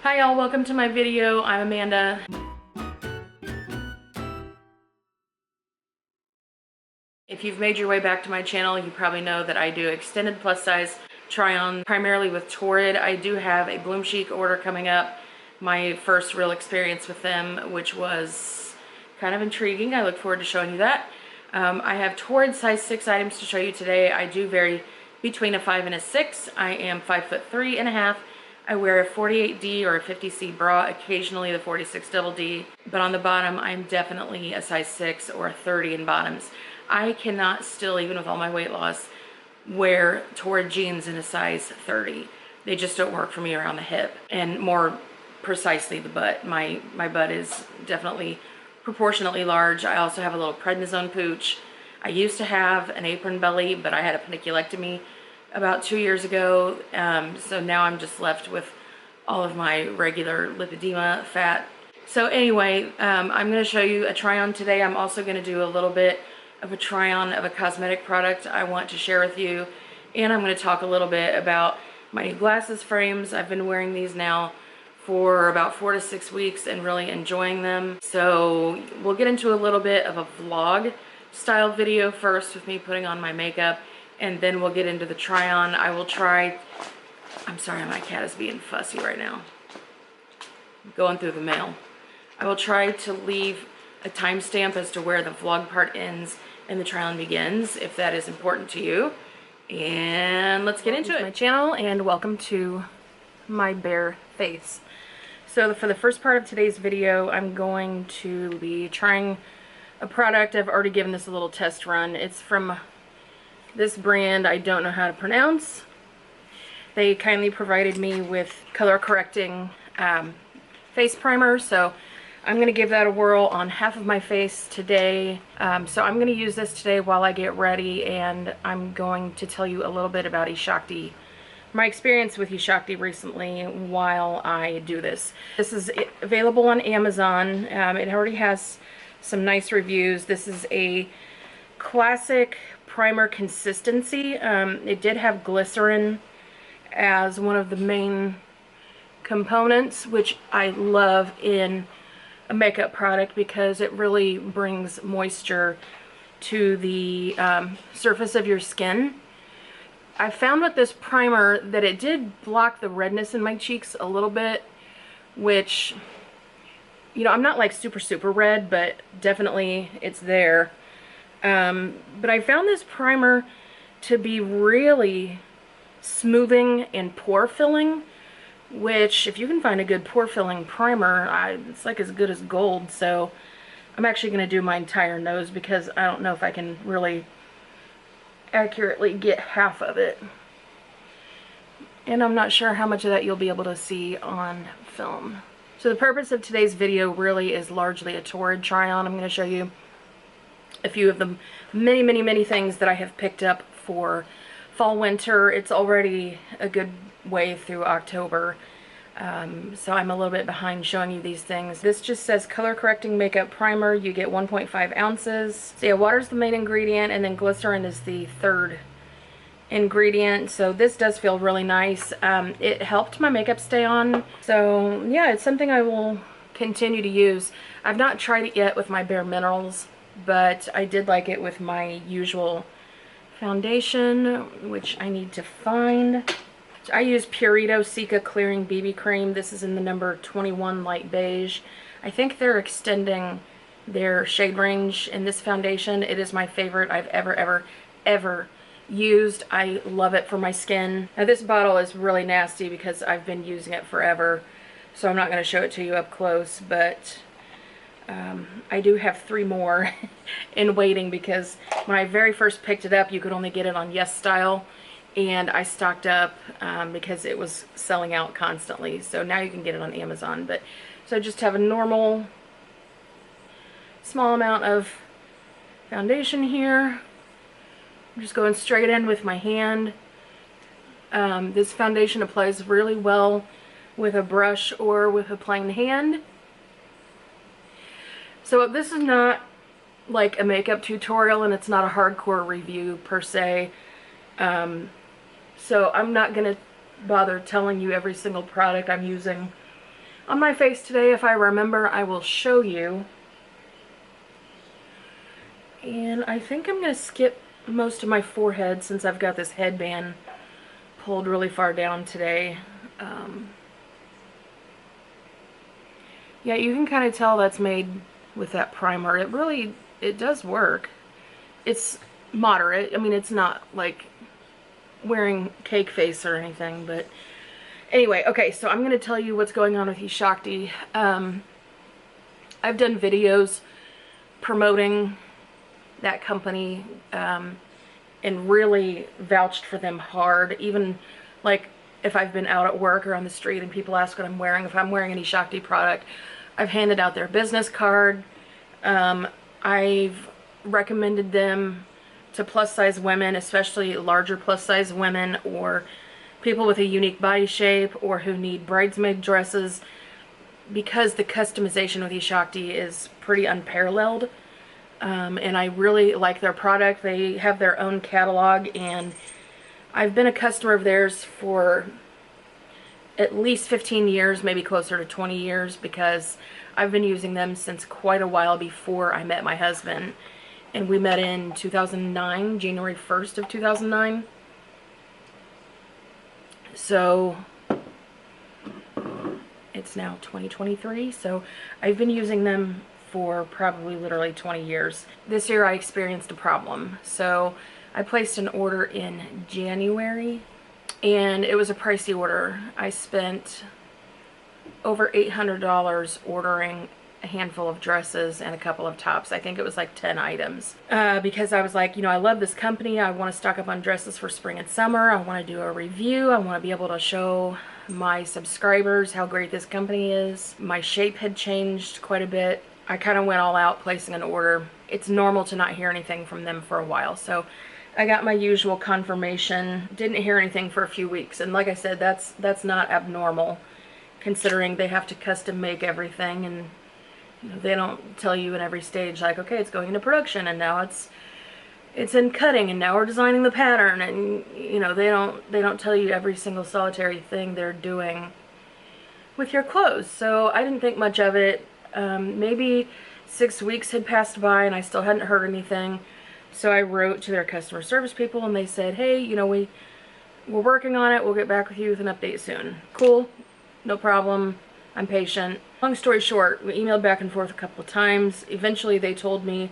Hi y'all, welcome to my video. I'm Amanda. If you've made your way back to my channel, you probably know that I do extended plus size try-on primarily with Torrid. I do have a Bloom Chic order coming up, my first real experience with them, which was kind of intriguing. I look forward to showing you that. I have Torrid size 6 items to show you today. I do vary between a 5 and a 6. I am 5'3.5". I wear a 48D or a 50C bra, occasionally the 46 double D, but on the bottom I'm definitely a size 6 or a 30 in bottoms. I cannot still, even with all my weight loss, wear Torrid jeans in a size 30. They just don't work for me around the hip, and more precisely the butt. My butt is definitely proportionately large. I also have a little prednisone pooch. I used to have an apron belly, but I had a paniculectomy about 2 years ago, so now I'm just left with all of my regular lipedema fat. So anyway, I'm going to show you a try-on today. I'm also going to do a little bit of a try-on of a cosmetic product I want to share with you, and I'm going to talk a little bit about my new glasses frames. I've been wearing these now for about 4 to 6 weeks and really enjoying them. So we'll get into a little bit of a vlog style video first with me putting on my makeup, and then we'll get into the try-on. I will try, I'm sorry, my cat is being fussy right now, going through the mail. I will try to leave a timestamp as to where the vlog part ends and the try-on begins, if that is important to you. And let's get into it. My channel, and welcome to my bare face. So for the first part of today's video, I'm going to be trying a product. I've already given this a little test run. It's from this brand I don't know how to pronounce. They kindly provided me with color correcting face primer, so I'm going to give that a whirl on half of my face today. So I'm going to use this today while I get ready, and I'm going to tell you a little bit about eShakti, my experience with eShakti recently while I do this. This is available on Amazon. It already has some nice reviews. This is a classic primer consistency. It did have glycerin as one of the main components, which I love in a makeup product because it really brings moisture to the surface of your skin. I found with this primer that it did block the redness in my cheeks a little bit, which, you know, I'm not like super red, but definitely it's there. But I found this primer to be really smoothing and pore filling, which, if you can find a good pore filling primer, it's like as good as gold. So I'm actually going to do my entire nose because I don't know if I can really accurately get half of it, and I'm not sure how much of that you'll be able to see on film. So the purpose of today's video really is largely a Torrid try-on. I'm going to show you a few of the many things that I have picked up for fall winter. It's already a good way through October, so I'm a little bit behind showing you these things. This just says color correcting makeup primer. You get 1.5 ounces. So yeah, water's the main ingredient, and then glycerin is the third ingredient. So this does feel really nice. It helped my makeup stay on, so yeah, it's something I will continue to use. I've not tried it yet with my Bare Minerals, but I did like it with my usual foundation, which I need to find. I use Purito Cica Clearing BB Cream. This is in the number 21 Light Beige. I think they're extending their shade range in this foundation. It is my favorite I've ever used. I love it for my skin. Now this bottle is really nasty because I've been using it forever, so I'm not going to show it to you up close, but I do have 3 more in waiting because when I very first picked it up, you could only get it on Yes Style, and I stocked up because it was selling out constantly. So now you can get it on Amazon. But so just have a normal small amount of foundation here. I'm just going straight in with my hand. This foundation applies really well with a brush or with a plain hand. So this is not like a makeup tutorial, and it's not a hardcore review per se. So I'm not going to bother telling you every single product I'm using On my face today, if I remember, I will show you. And I think I'm going to skip most of my forehead since I've got this headband pulled really far down today. Yeah, you can kind of tell that's made with that primer. It does work. It's moderate. I mean, it's not like wearing cake face or anything, but anyway, okay, so I'm going to tell you what's going on with eShakti. I've done videos promoting that company and really vouched for them hard. Even like if I've been out at work or on the street and people ask what I'm wearing, if I'm wearing an eShakti product, I've handed out their business card. I've recommended them to plus size women, especially larger plus size women or people with a unique body shape or who need bridesmaid dresses, because the customization with eShakti is pretty unparalleled. And I really like their product. They have their own catalog, and I've been a customer of theirs for at least 15 years, maybe closer to 20 years, because I've been using them since quite a while before I met my husband. And we met in 2009, January 1st of 2009. So it's now 2023, so I've been using them for probably literally 20 years. This year I experienced a problem. So I placed an order in January, and it was a pricey order. I spent over $800 ordering a handful of dresses and a couple of tops. I think it was like 10 items. Because I was like, you know, I love this company. I want to stock up on dresses for spring and summer. I want to do a review. I want to be able to show my subscribers how great this company is. My shape had changed quite a bit. I kind of went all out placing an order. It's normal to not hear anything from them for a while. So I got my usual confirmation. Didn't hear anything for a few weeks. And like I said, that's not abnormal, considering they have to custom make everything, and you know, they don't tell you in every stage like, okay, it's going into production and now it's in cutting and now we're designing the pattern, and you know, they don't tell you every single solitary thing they're doing with your clothes. So I didn't think much of it. Maybe 6 weeks had passed by and I still hadn't heard anything. So I wrote to their customer service people and they said, hey, you know, we're working on it. We'll get back with you with an update soon. Cool. No problem. I'm patient. Long story short, we emailed back and forth a couple of times. Eventually they told me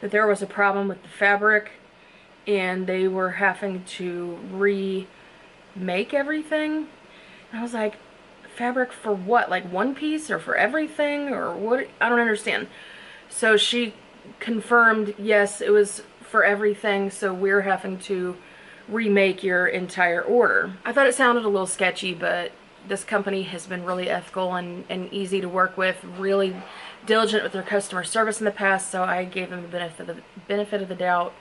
that there was a problem with the fabric and they were having to remake everything. And I was like, fabric for what? Like one piece or for everything or what? I don't understand. So she confirmed, yes, it was for everything, so we're having to remake your entire order. I thought it sounded a little sketchy, but this company has been really ethical and easy to work with, really diligent with their customer service in the past, so I gave them the benefit of the doubt,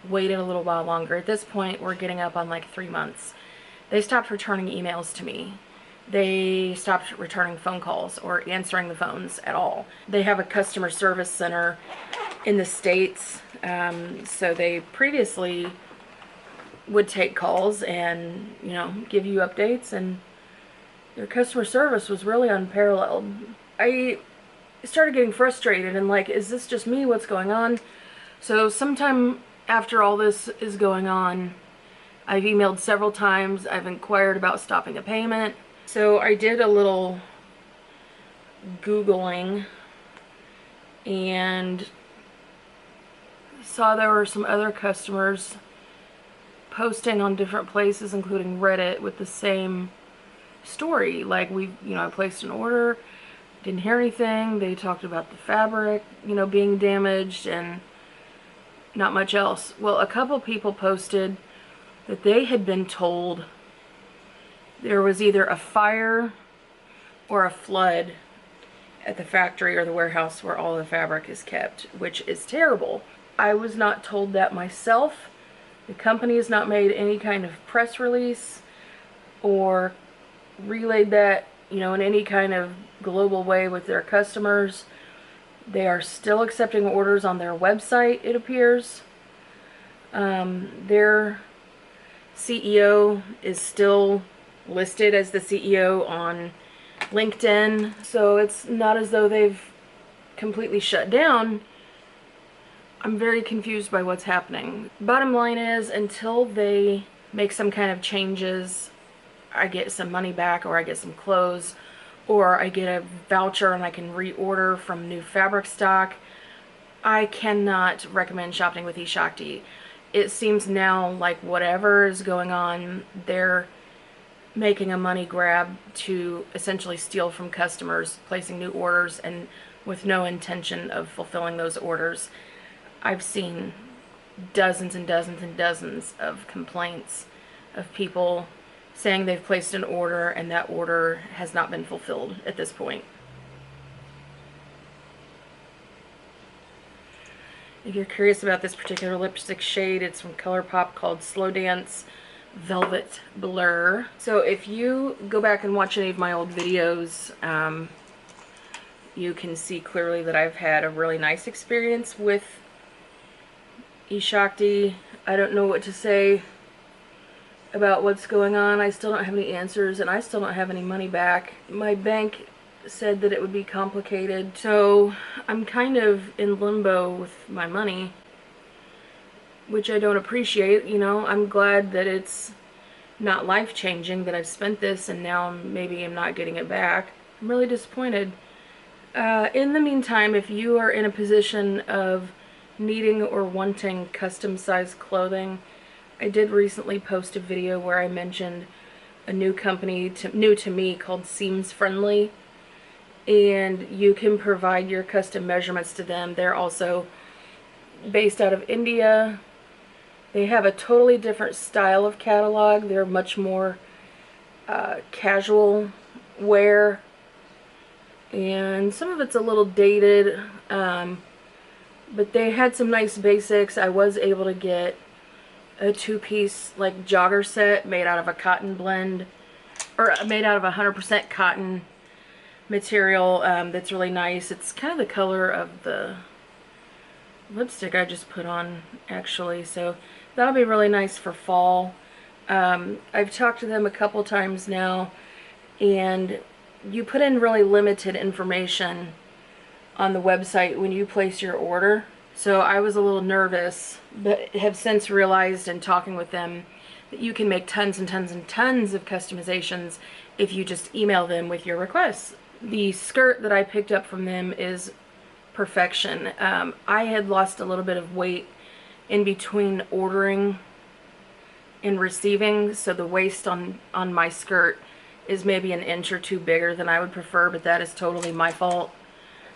waited a little while longer. At this point, we're getting up on like 3 months. They stopped returning emails to me. They stopped returning phone calls or answering the phones at all. They have a customer service center in the States, so they previously would take calls and, you know, give you updates, and their customer service was really unparalleled. I started getting frustrated and like, is this just me? What's going on? So sometime after all this is going on, I've emailed several times. I've inquired about stopping a payment. So I did a little Googling and saw there were some other customers posting on different places, including Reddit, with the same story. Like, I placed an order, didn't hear anything. They talked about the fabric, being damaged and not much else. Well, a couple people posted that they had been told there was either a fire or a flood at the factory or the warehouse where all the fabric is kept, which is terrible. I was not told that myself. The company has not made any kind of press release or relayed that, in any kind of global way with their customers. They are still accepting orders on their website, it appears. Their CEO is still listed as the CEO on LinkedIn, so it's not as though they've completely shut down. I'm very confused by what's happening. Bottom line is, until they make some kind of changes, I get some money back, or I get some clothes, or I get a voucher and I can reorder from new fabric stock, I cannot recommend shopping with eShakti. It seems now like whatever is going on, they're making a money grab to essentially steal from customers, placing new orders, and with no intention of fulfilling those orders. I've seen dozens and dozens and dozens of complaints of people saying they've placed an order and that order has not been fulfilled at this point. If you're curious about this particular lipstick shade, it's from ColourPop, called Slow Dance Velvet Blur. So if you go back and watch any of my old videos, you can see clearly that I've had a really nice experience with eShakti. I don't know what to say about what's going on. I still don't have any answers, and I still don't have any money back. My bank said that it would be complicated, so I'm kind of in limbo with my money, which I don't appreciate. You know, I'm glad that it's not life-changing, that I've spent this and now maybe I'm not getting it back. I'm really disappointed. In the meantime, if you are in a position of needing or wanting custom-sized clothing, I did recently post a video where I mentioned a new company, new to me, called Seams Friendly, and you can provide your custom measurements to them. They're also based out of India. They have a totally different style of catalog. They're much more casual wear, and some of it's a little dated, but they had some nice basics. I was able to get a two-piece like jogger set made out of a cotton blend, or made out of 100% cotton material. That's really nice. It's kind of the color of the lipstick I just put on, actually, so that'll be really nice for fall. I've talked to them a couple times now, and you put in really limited information on the website when you place your order. So I was a little nervous, but have since realized in talking with them that you can make tons and tons and tons of customizations if you just email them with your requests. The skirt that I picked up from them is perfection. I had lost a little bit of weight in between ordering and receiving, so the waist on my skirt is maybe an inch or two bigger than I would prefer, but that is totally my fault.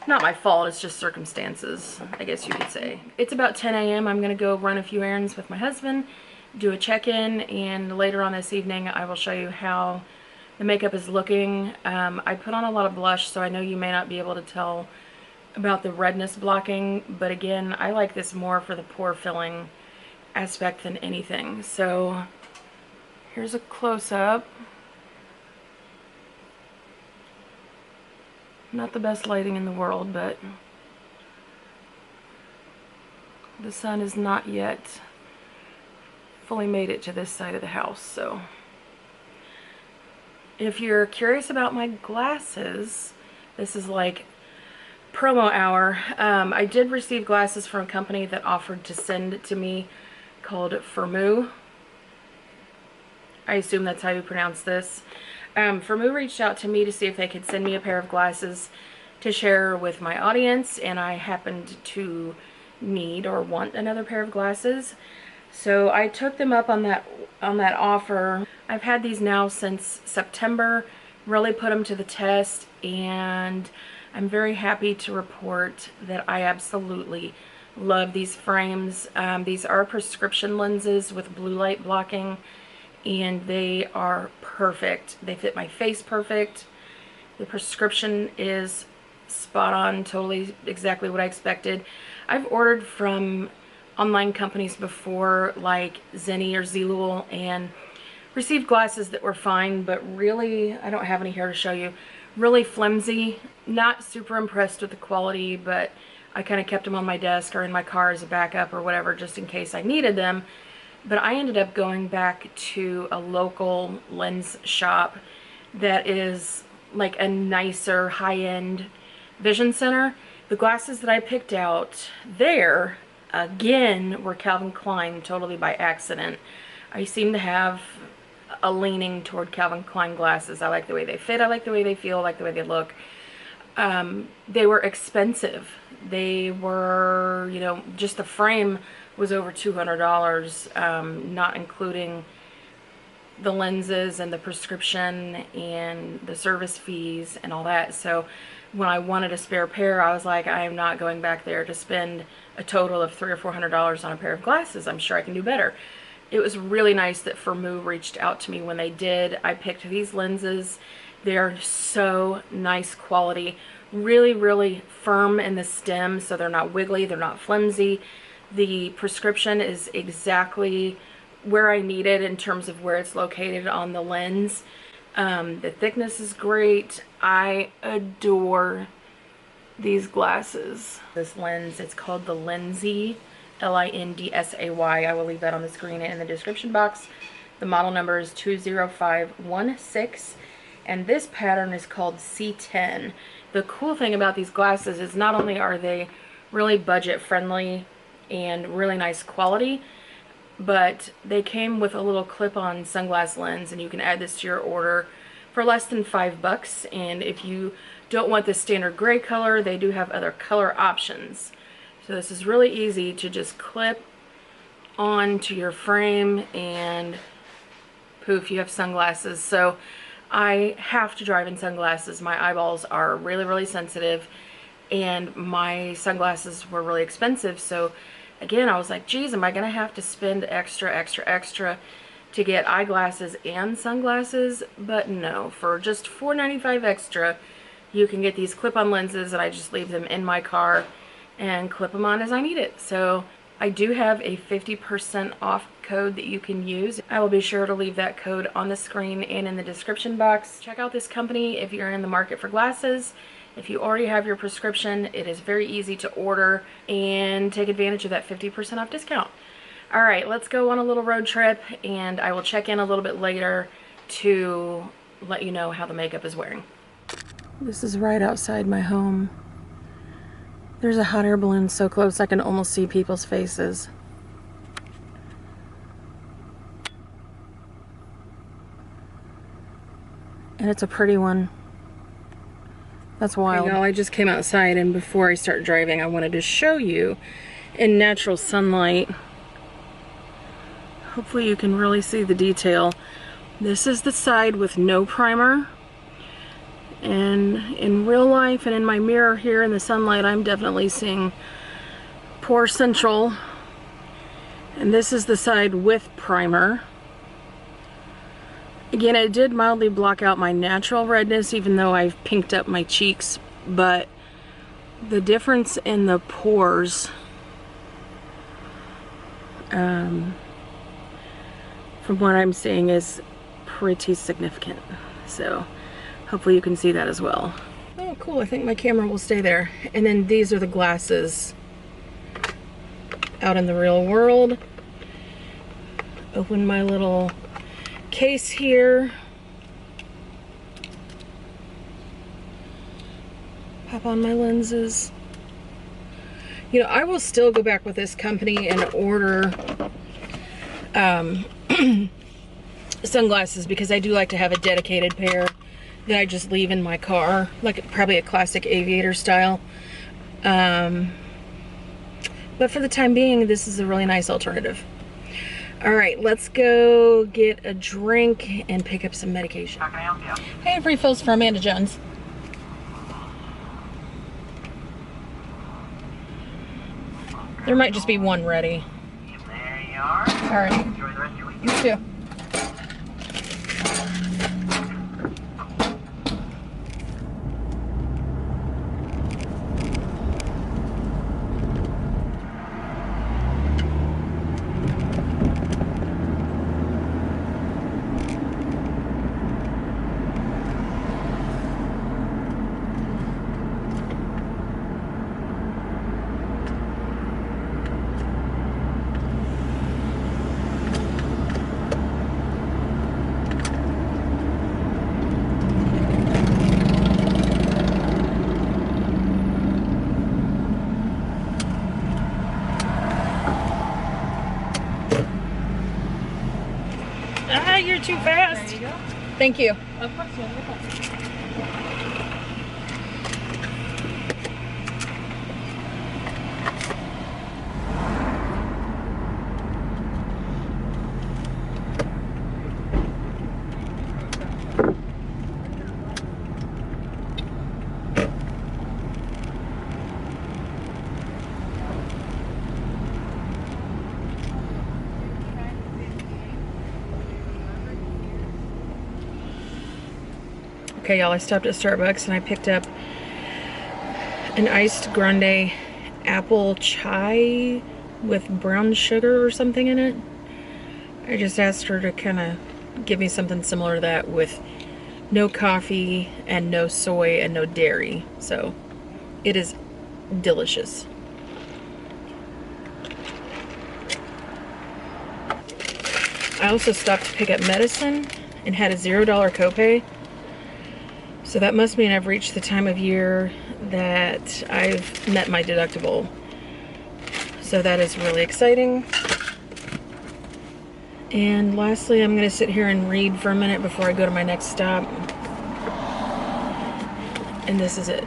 Not my fault, it's just circumstances, I guess you could say. It's about 10 a.m. I'm gonna go run a few errands with my husband, do a check-in, and later on this evening I will show you how the makeup is looking. I put on a lot of blush, so I know you may not be able to tell about the redness blocking, but again, I like this more for the pore filling aspect than anything. So here's a close-up. Not the best lighting in the world, but the sun has not yet fully made it to this side of the house. So if you're curious about my glasses, this is like promo hour. I did receive glasses from a company that offered to send to me called FIRMOO. I assume that's how you pronounce this. FIRMOO reached out to me to see if they could send me a pair of glasses to share with my audience, and I happened to need or want another pair of glasses. So I took them up on that offer. I've had these now since September, really put them to the test, and I'm very happy to report that I absolutely love these frames. These are prescription lenses with blue light blocking, and they are perfect. They fit my face perfect. The prescription is spot on, totally exactly what I expected. I've ordered from online companies before, like Zenni or Zilul, and received glasses that were fine, but really, I don't have any here to show you, really flimsy. Not super impressed with the quality, but I kind of kept them on my desk or in my car as a backup or whatever, just in case I needed them. But I ended up going back to a local lens shop that is like a nicer high-end vision center. The glasses that I picked out there, again, were Calvin Klein, totally by accident. I seem to have a leaning toward Calvin Klein glasses. I like the way they fit, I like the way they feel, I like the way they look. They were expensive. They were, you know, just the frame was over $200, not including the lenses and the prescription and the service fees and all that. So when I wanted a spare pair, I was like, I am not going back there to spend a total of $300 or $400 on a pair of glasses. I'm sure I can do better. It was really nice that FIRMOO reached out to me when they did. I picked these lenses. They're so nice quality, really, really firm in the stem, so they're not wiggly, they're not flimsy. The prescription is exactly where I need it in terms of where it's located on the lens. The thickness is great. I adore these glasses. This lens, it's called the Lindsay, Lindsay. I will leave that on the screen and in the description box. The model number is 20516, and this pattern is called C10. The cool thing about these glasses is not only are they really budget friendly and really nice quality, but they came with a little clip-on sunglass lens, and you can add this to your order for less than $5. And if you don't want the standard gray color, they do have other color options. So this is really easy to just clip on to your frame, and poof, you have sunglasses. So I have to drive in sunglasses. My eyeballs are really, really sensitive, and my sunglasses were really expensive. So again, I was like, geez, am I gonna have to spend extra to get eyeglasses and sunglasses? But no, for just $4.95 extra, you can get these clip-on lenses, and I just leave them in my car and clip them on as I need it. So I do have a 50% off code that you can use. I will be sure to leave that code on the screen and in the description box. Check out this company if you're in the market for glasses. If you already have your prescription, it is very easy to order and take advantage of that 50% off discount. All right, let's go on a little road trip, and I will check in a little bit later to let you know how the makeup is wearing. This is right outside my home. There's a hot air balloon so close I can almost see people's faces. And it's a pretty one. That's wild. Hey y'all, I just came outside, and before I start driving, I wanted to show you in natural sunlight. Hopefully you can really see the detail. This is the side with no primer. And in real life and in my mirror here in the sunlight, I'm definitely seeing pore central. And this is the side with primer. Again, it did mildly block out my natural redness, even though I've pinked up my cheeks, but the difference in the pores from what I'm seeing is pretty significant. So hopefully you can see that as well. Oh, cool. I think my camera will stay there. And then these are the glasses out in the real world. Open my little case here. Pop on my lenses. You know, I will still go back with this company and order sunglasses, because I do like to have a dedicated pair that I just leave in my car, like probably a classic aviator style. But for the time being, this is a really nice alternative. All right, let's go get a drink and pick up some medication. How can I help you? Hey, refills for Amanda Jones. There might just be one ready. There you are. All right. Enjoy the rest of your week. You too. too fast. There you go. Thank you. Of course, you have your phone. Okay, y'all, I stopped at Starbucks and I picked up an iced grande apple chai with brown sugar or something in it. I just asked her to kind of give me something similar to that with no coffee and no soy and no dairy. So it is delicious. I also stopped to pick up medicine and had a $0 copay. So that must mean I've reached the time of year that I've met my deductible. So that is really exciting. And lastly, I'm gonna sit here and read for a minute before I go to my next stop. And this is it.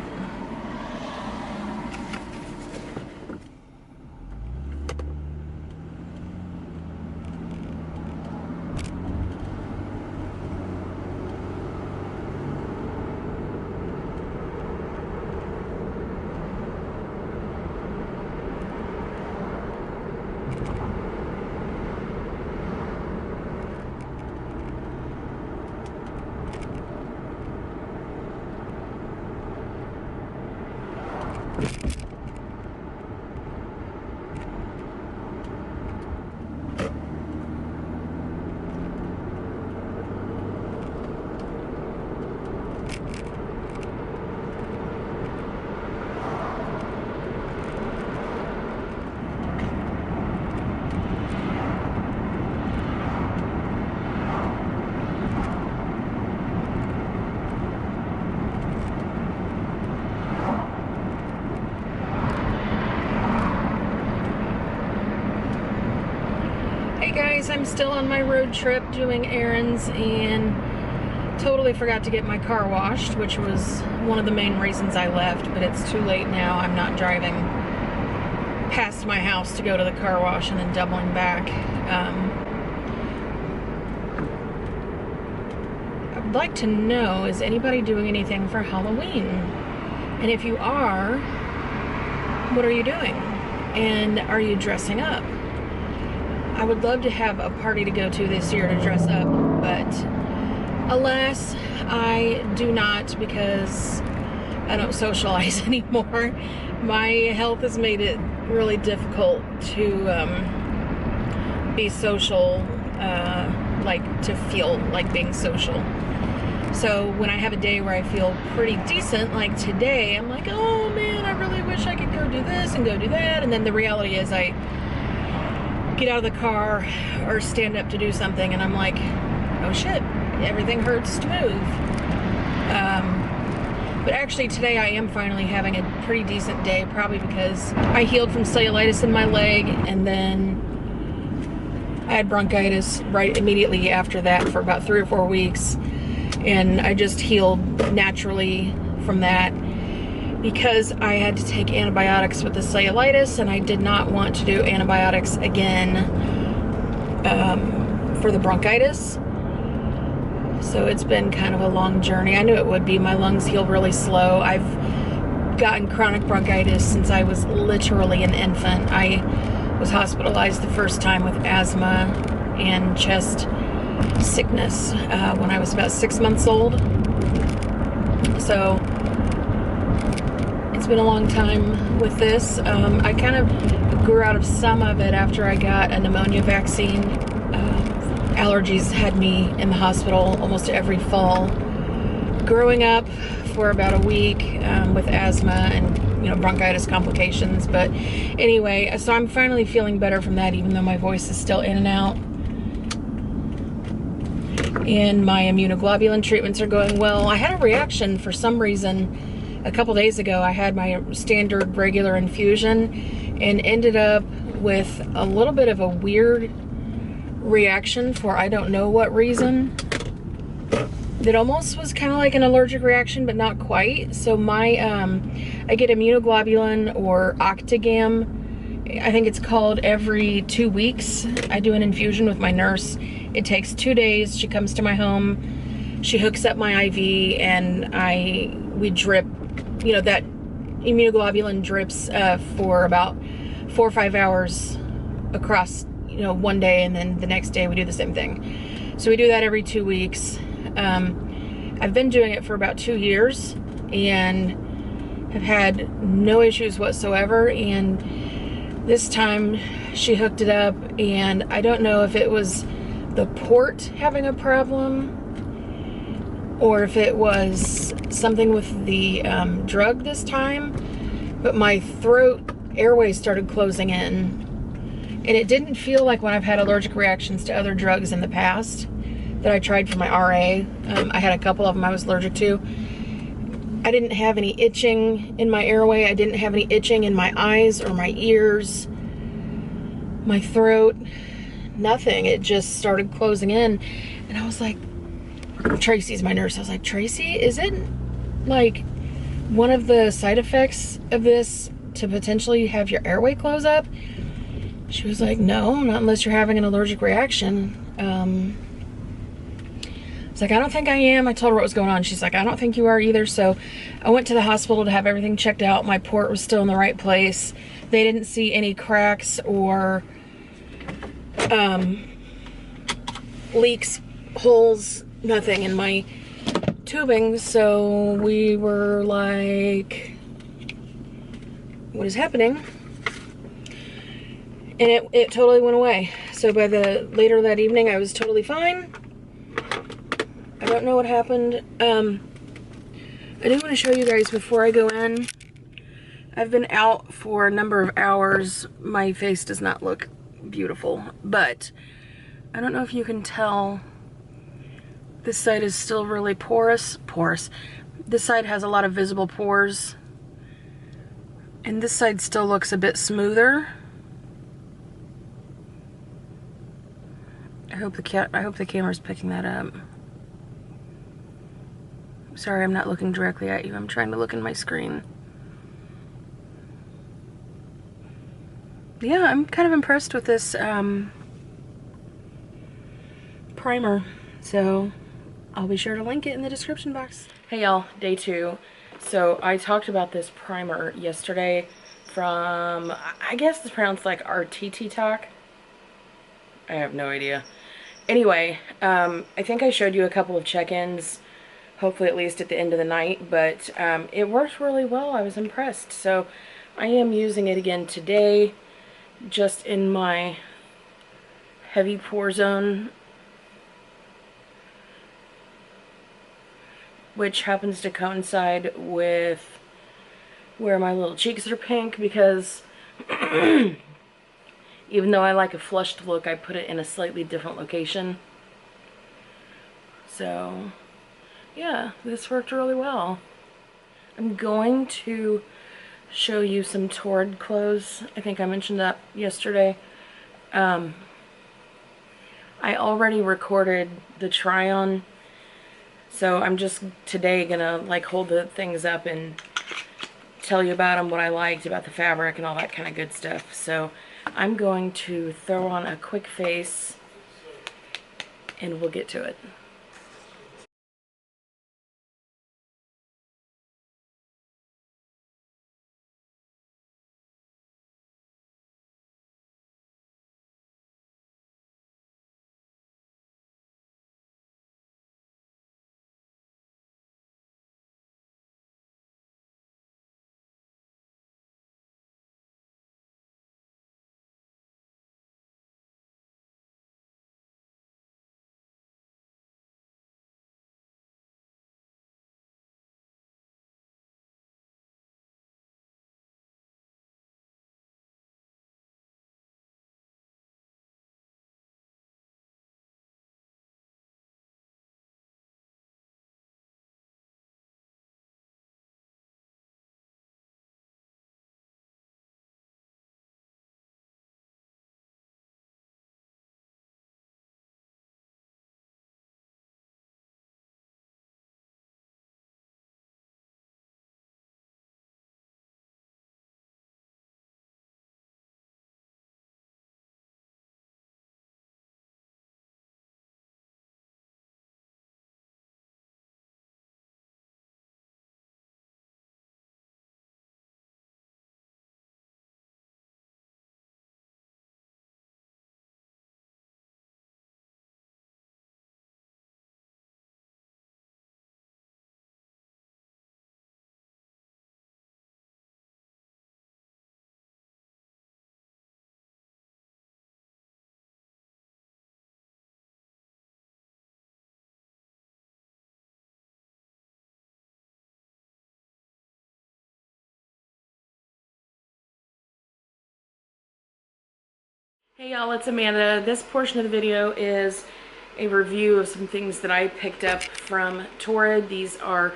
Hey guys, I'm still on my road trip doing errands and totally forgot to get my car washed, which was one of the main reasons I left, but it's too late now. I'm not driving past my house to go to the car wash and then doubling back. I'd like to know, is anybody doing anything for Halloween? And if you are, what are you doing? And are you dressing up? I would love to have a party to go to this year to dress up, but alas, I do not, because I don't socialize anymore. My health has made it really difficult to be social, like to feel like being social. So when I have a day where I feel pretty decent, like today, I'm like, oh man, I really wish I could go do this and go do that. And then the reality is I get out of the car or stand up to do something and I'm like, oh shit, everything hurts to move. But actually today I am finally having a pretty decent day, probably because I healed from cellulitis in my leg and then I had bronchitis right immediately after that for about 3 or 4 weeks, and I just healed naturally from that because I had to take antibiotics with the cellulitis and I did not want to do antibiotics again for the bronchitis. So it's been kind of a long journey. I knew it would be. My lungs heal really slow. I've gotten chronic bronchitis since I was literally an infant. I was hospitalized the first time with asthma and chest sickness when I was about 6 months old. So it's been a long time with this. I kind of grew out of some of it after I got a pneumonia vaccine. Allergies had me in the hospital almost every fall. Growing up for about a week with asthma and bronchitis complications. But anyway, so I'm finally feeling better from that, even though my voice is still in and out. And my immunoglobulin treatments are going well. I had a reaction for some reason a couple days ago. I had my standard regular infusion and ended up with a little bit of a weird reaction for I don't know what reason. It almost was kind of like an allergic reaction, but not quite. So my, I get immunoglobulin or Octagam, I think it's called, every 2 weeks. I do an infusion with my nurse. It takes 2 days. She comes to my home, she hooks up my IV, and we drip, you know, that immunoglobulin drips for about 4 or 5 hours across, you know, one day, and then the next day we do the same thing. So we do that every 2 weeks. I've been doing it for about 2 years and have had no issues whatsoever, and this time she hooked it up, and I don't know if it was the port having a problem or if it was something with the drug this time, but my throat airway started closing in. And it didn't feel like when I've had allergic reactions to other drugs in the past that I tried for my RA. I had a couple of them I was allergic to. I didn't have any itching in my airway. I didn't have any itching in my eyes or my ears, my throat, nothing. It just started closing in. And I was like, Tracy's my nurse. I was like, Tracy, is it like one of the side effects of this to potentially have your airway close up? She was like, no, not unless you're having an allergic reaction. I was like, I don't think I am. I told her what was going on. She's like, I don't think you are either. So I went to the hospital to have everything checked out. My port was still in the right place. They didn't see any cracks or leaks, holes, nothing in my tubing. So we were like, what is happening? And it totally went away. So by later that evening, I was totally fine. I don't know what happened. I do want to show you guys before I go in. I've been out for a number of hours. My face does not look beautiful, but I don't know if you can tell. This side is still really porous. This side has a lot of visible pores, and this side still looks a bit smoother. I hope the camera's picking that up. Sorry, I'm not looking directly at you. I'm trying to look in my screen. Yeah, I'm kind of impressed with this primer. So I'll be sure to link it in the description box. Hey y'all, day 2. So I talked about this primer yesterday from, I guess it's pronounced like RTETETOK. I have no idea. Anyway, I think I showed you a couple of check-ins, hopefully at least at the end of the night, but it worked really well. I was impressed. So I am using it again today, just in my heavy pore zone, which happens to coincide with where my little cheeks are pink, because even though I like a flushed look, I put it in a slightly different location. So yeah, this worked really well. I'm going to show you some Torrid clothes. I think I mentioned that yesterday. I already recorded the try on, so I'm just today gonna like hold the things up and tell you about them, what I liked about the fabric and all that kind of good stuff. So I'm going to throw on a quick face and we'll get to it. Hey y'all, it's Amanda. This portion of the video is a review of some things that I picked up from Torrid. These are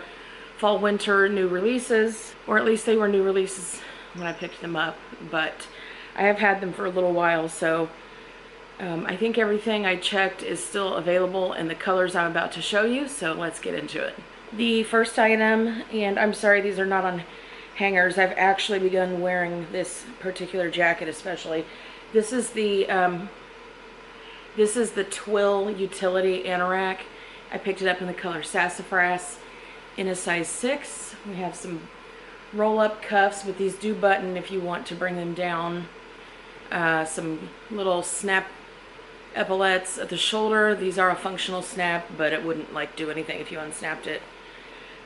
fall winter new releases, or at least they were new releases when I picked them up, but I have had them for a little while, so I think everything I checked is still available in the colors I'm about to show you, so let's get into it. The first item, and I'm sorry these are not on hangers, I've actually begun wearing this particular jacket especially. This is the Twill Utility Anorak. I picked it up in the color Sassafras in a size 6. We have some roll-up cuffs, but these do button if you want to bring them down. Some little snap epaulets at the shoulder. These are a functional snap, but it wouldn't like do anything if you unsnapped it.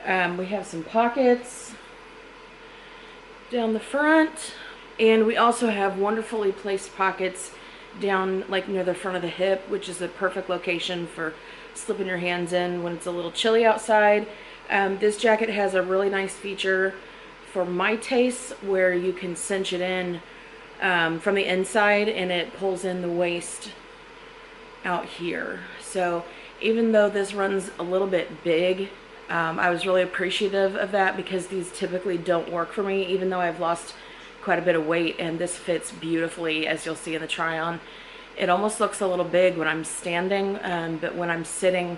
We have some pockets down the front. And we also have wonderfully placed pockets down like near the front of the hip, which is a perfect location for slipping your hands in when it's a little chilly outside. This jacket has a really nice feature for my taste where you can cinch it in from the inside and it pulls in the waist out here. So even though this runs a little bit big, I was really appreciative of that because these typically don't work for me, even though I've lost quite a bit of weight, and this fits beautifully as you'll see in the try on. It almost looks a little big when I'm standing, but when I'm sitting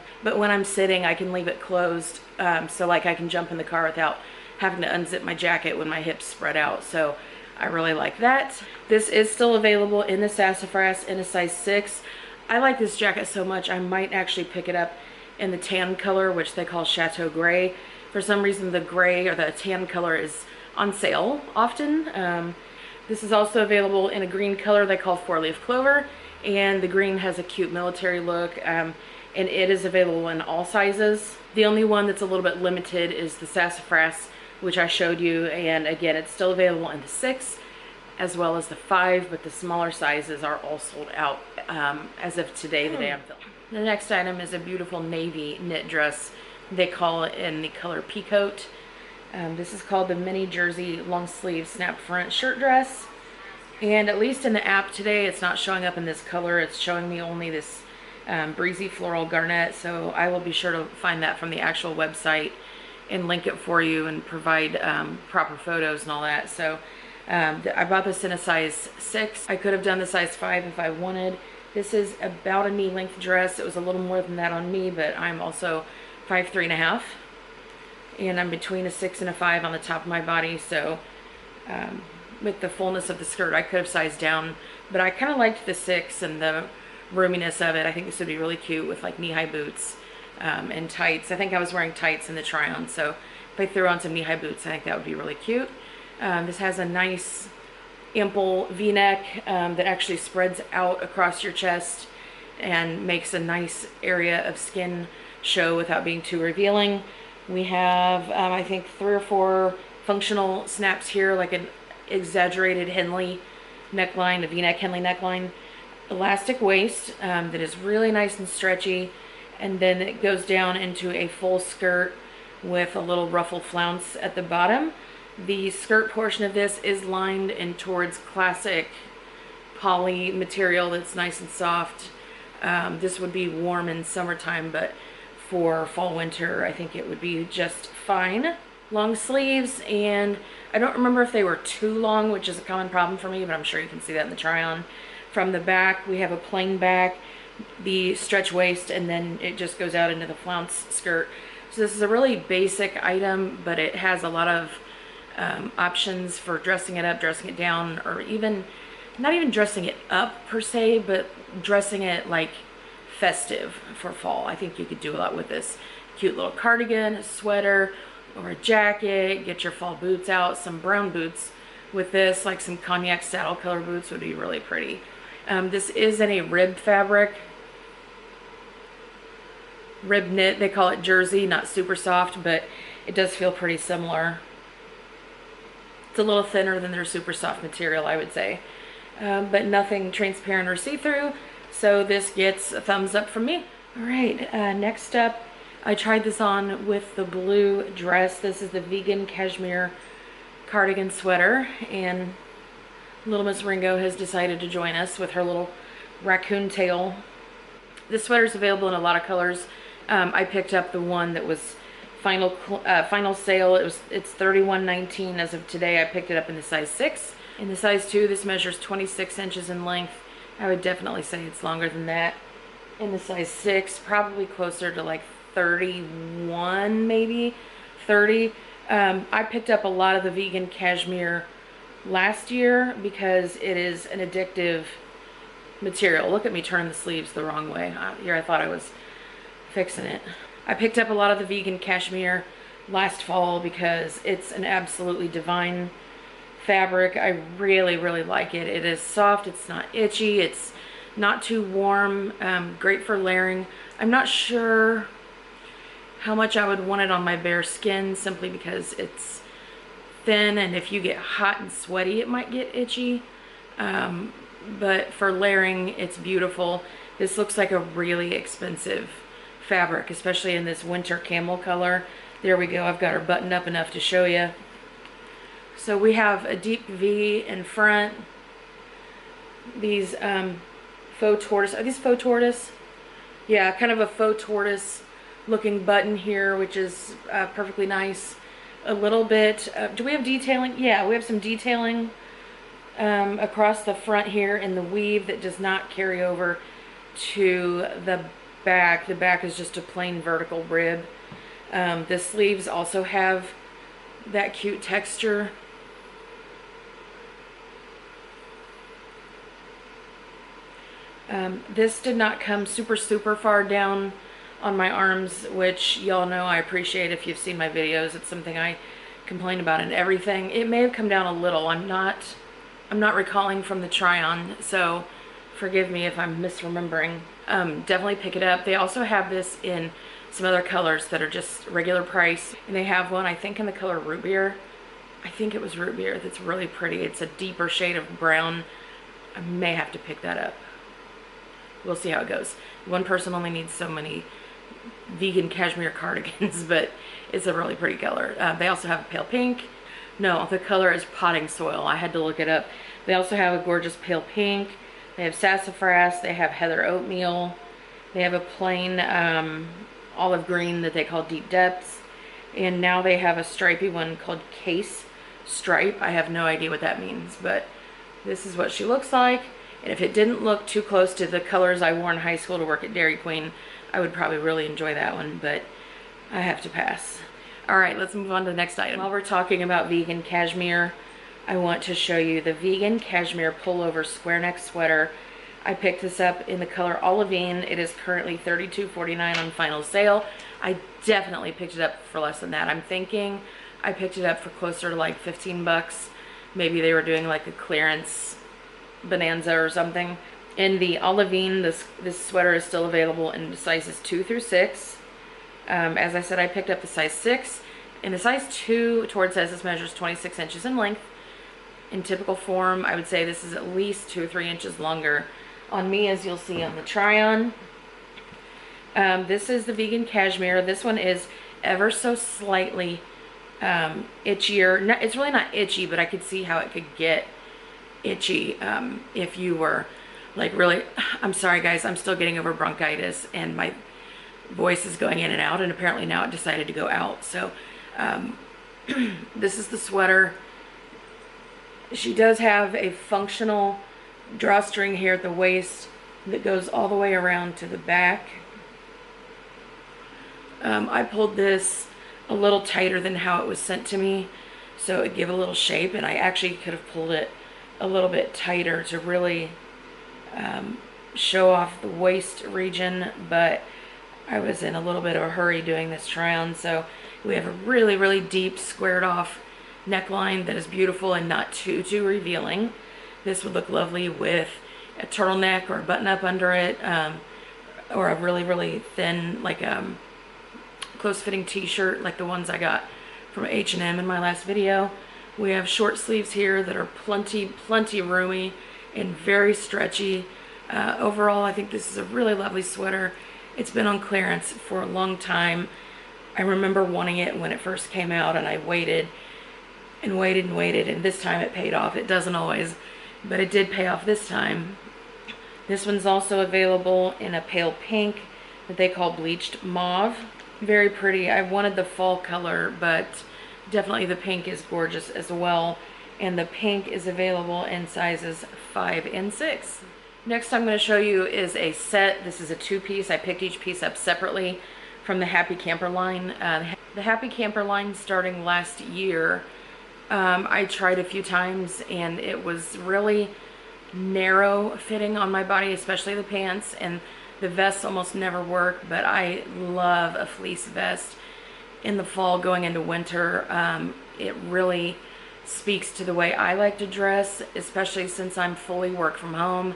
I can leave it closed, so like I can jump in the car without having to unzip my jacket when my hips spread out. So I really like that. This is still available in the Sassafras in a size 6. I like this jacket so much I might actually pick it up in the tan color, which they call Chateau Gray. For some reason the gray or the tan color is on sale often. This is also available in a green color they call 4-leaf clover, and the green has a cute military look, and it is available in all sizes. The only one that's a little bit limited is the Sassafras, which I showed you, and again it's still available in the 6 as well as the 5, but the smaller sizes are all sold out as of today, the day I'm filming. The next item is a beautiful navy knit dress. They call it in the color Peacoat. This is called the mini jersey long sleeve snap front shirt dress, and at least in the app today it's not showing up in this color. It's showing me only this breezy floral garnet, so I will be sure to find that from the actual website and link it for you and provide proper photos and all that. So I bought this in a size 6. I could have done the size 5 if I wanted. This is about a knee length dress. It was a little more than that on me, but I'm also 5'3½". And I'm between a 6 and a 5 on the top of my body, so with the fullness of the skirt I could have sized down, but I kind of liked the 6 and the roominess of it. I think this would be really cute with like knee-high boots and tights. I think I was wearing tights in the try-on, so if I threw on some knee-high boots I think that would be really cute. This has a nice ample v-neck that actually spreads out across your chest and makes a nice area of skin show without being too revealing. We have, I think, 3 or 4 functional snaps here, like an exaggerated Henley neckline, a V-neck Henley neckline, elastic waist that is really nice and stretchy, and then it goes down into a full skirt with a little ruffle flounce at the bottom. The skirt portion of this is lined in Torrid's classic poly material that's nice and soft. This would be warm in summertime, but for fall winter I think it would be just fine. Long sleeves, and I don't remember if they were too long, which is a common problem for me, but I'm sure you can see that in the try on. From the back we have a plain back, the stretch waist, and then it just goes out into the flounce skirt. So this is a really basic item, but it has a lot of options for dressing it up, dressing it down, or even not even dressing it up per se, but dressing it like festive for fall. I think you could do a lot with this. Cute little cardigan, a sweater, or a jacket. Get your fall boots out, some brown boots with this, like some cognac saddle color boots would be really pretty. This is in a rib fabric, rib knit. They call it jersey, not super soft, but it does feel pretty similar. It's a little thinner than their super soft material, I would say, but nothing transparent or see-through. So this gets a thumbs up from me. All right, next up, I tried this on with the blue dress. This is the vegan cashmere cardigan sweater, and Little Miss Ringo has decided to join us with her little raccoon tail. This sweater is available in a lot of colors. I picked up the one that was final sale. It's $31.19 as of today. I picked it up in the size 6. In the size 2, this measures 26 inches in length. I would definitely say it's longer than that. In the size 6, probably closer to like 31, maybe 30. I picked up a lot of the vegan cashmere last year because it is an addictive material. Look at me turning the sleeves the wrong way. Here I thought I was fixing it. I picked up a lot of the vegan cashmere last fall because it's an absolutely divine fabric. I really, really like it. It is soft, it's not itchy, it's not too warm, great for layering. I'm not sure how much I would want it on my bare skin simply because it's thin, and if you get hot and sweaty it might get itchy. But for layering, it's beautiful. This looks like a really expensive fabric, especially in this winter camel color. There we go. I've got her buttoned up enough to show you. So we have a deep V in front. These faux tortoise. Are these faux tortoise? Yeah, kind of a faux tortoise looking button here, which is perfectly nice. A little bit. Do we have detailing? Yeah, we have some detailing across the front here in the weave that does not carry over to the back. The back is just a plain vertical rib. The sleeves also have that cute texture. This did not come super far down on my arms, which y'all know I appreciate if you've seen my videos. It's something I complain about in everything. It may have come down a little. I'm not recalling from the try-on, so forgive me if I'm misremembering. Definitely pick it up. They also have this in some other colors that are just regular price, and they have one I think in the color root beer. I think it was root beer. That's really pretty. It's a deeper shade of brown. I may have to pick that up. We'll see how it goes. One person only needs so many vegan cashmere cardigans, but it's a really pretty color. They also have a pale pink. No, the color is potting soil. I had to look it up. They also have a gorgeous pale pink. They have sassafras. They have heather oatmeal. They have a plain olive green that they call deep depths. And now they have a stripy one called case stripe. I have no idea what that means, but this is what she looks like. And if it didn't look too close to the colors I wore in high school to work at Dairy Queen, I would probably really enjoy that one, but I have to pass. All right, let's move on to the next item. While we're talking about vegan cashmere, I want to show you the vegan cashmere pullover square neck sweater. I picked this up in the color olivine. It is currently $32.49 on final sale. I definitely picked it up for less than that. I'm thinking I picked it up for closer to like 15 bucks. Maybe they were doing like a clearance bonanza or something. In the olivine, this sweater is still available in sizes 2 through 6. As I said, I picked up the size 6. In the size 2, Torrid says this measures 26 inches in length. In typical form, I would say this is at least 2 or 3 inches longer on me, as you'll see on the try-on. This is the vegan cashmere. This one is ever so slightly itchier. It's really not itchy, but I could see how it could get itchy if you were like really, I'm sorry guys, I'm still getting over bronchitis and my voice is going in and out, and apparently now it decided to go out. So this is the sweater. She does have a functional drawstring here at the waist that goes all the way around to the back. I pulled this a little tighter than how it was sent to me, so it gave a little shape, and I actually could have pulled it a little bit tighter to really show off the waist region, but I was in a little bit of a hurry doing this try-on. So we have a really deep squared off neckline that is beautiful and not too revealing. This would look lovely with a turtleneck or a button up under it, or a really thin, like close fitting t-shirt like the ones I got from H&M in my last video. We have short sleeves here that are plenty roomy and very stretchy. Overall, I think this is a really lovely sweater. It's been on clearance for a long time. I remember wanting it when it first came out, and I waited and waited, and this time it paid off. It doesn't always. but it did pay off this time. This one's also available in a pale pink that they call bleached mauve. Very pretty. I wanted the fall color, but definitely the pink is gorgeous as well. And the pink is available in sizes 5 and 6. Next I'm going to show you is a set. This is a 2-piece. I picked each piece up separately from the Happy Camper line. The Happy Camper line starting last year, I tried a few times and it was really narrow fitting on my body, especially the pants, and the vests almost never work, but I love a fleece vest in the fall going into winter. It really speaks to the way I like to dress, especially since I'm fully work from home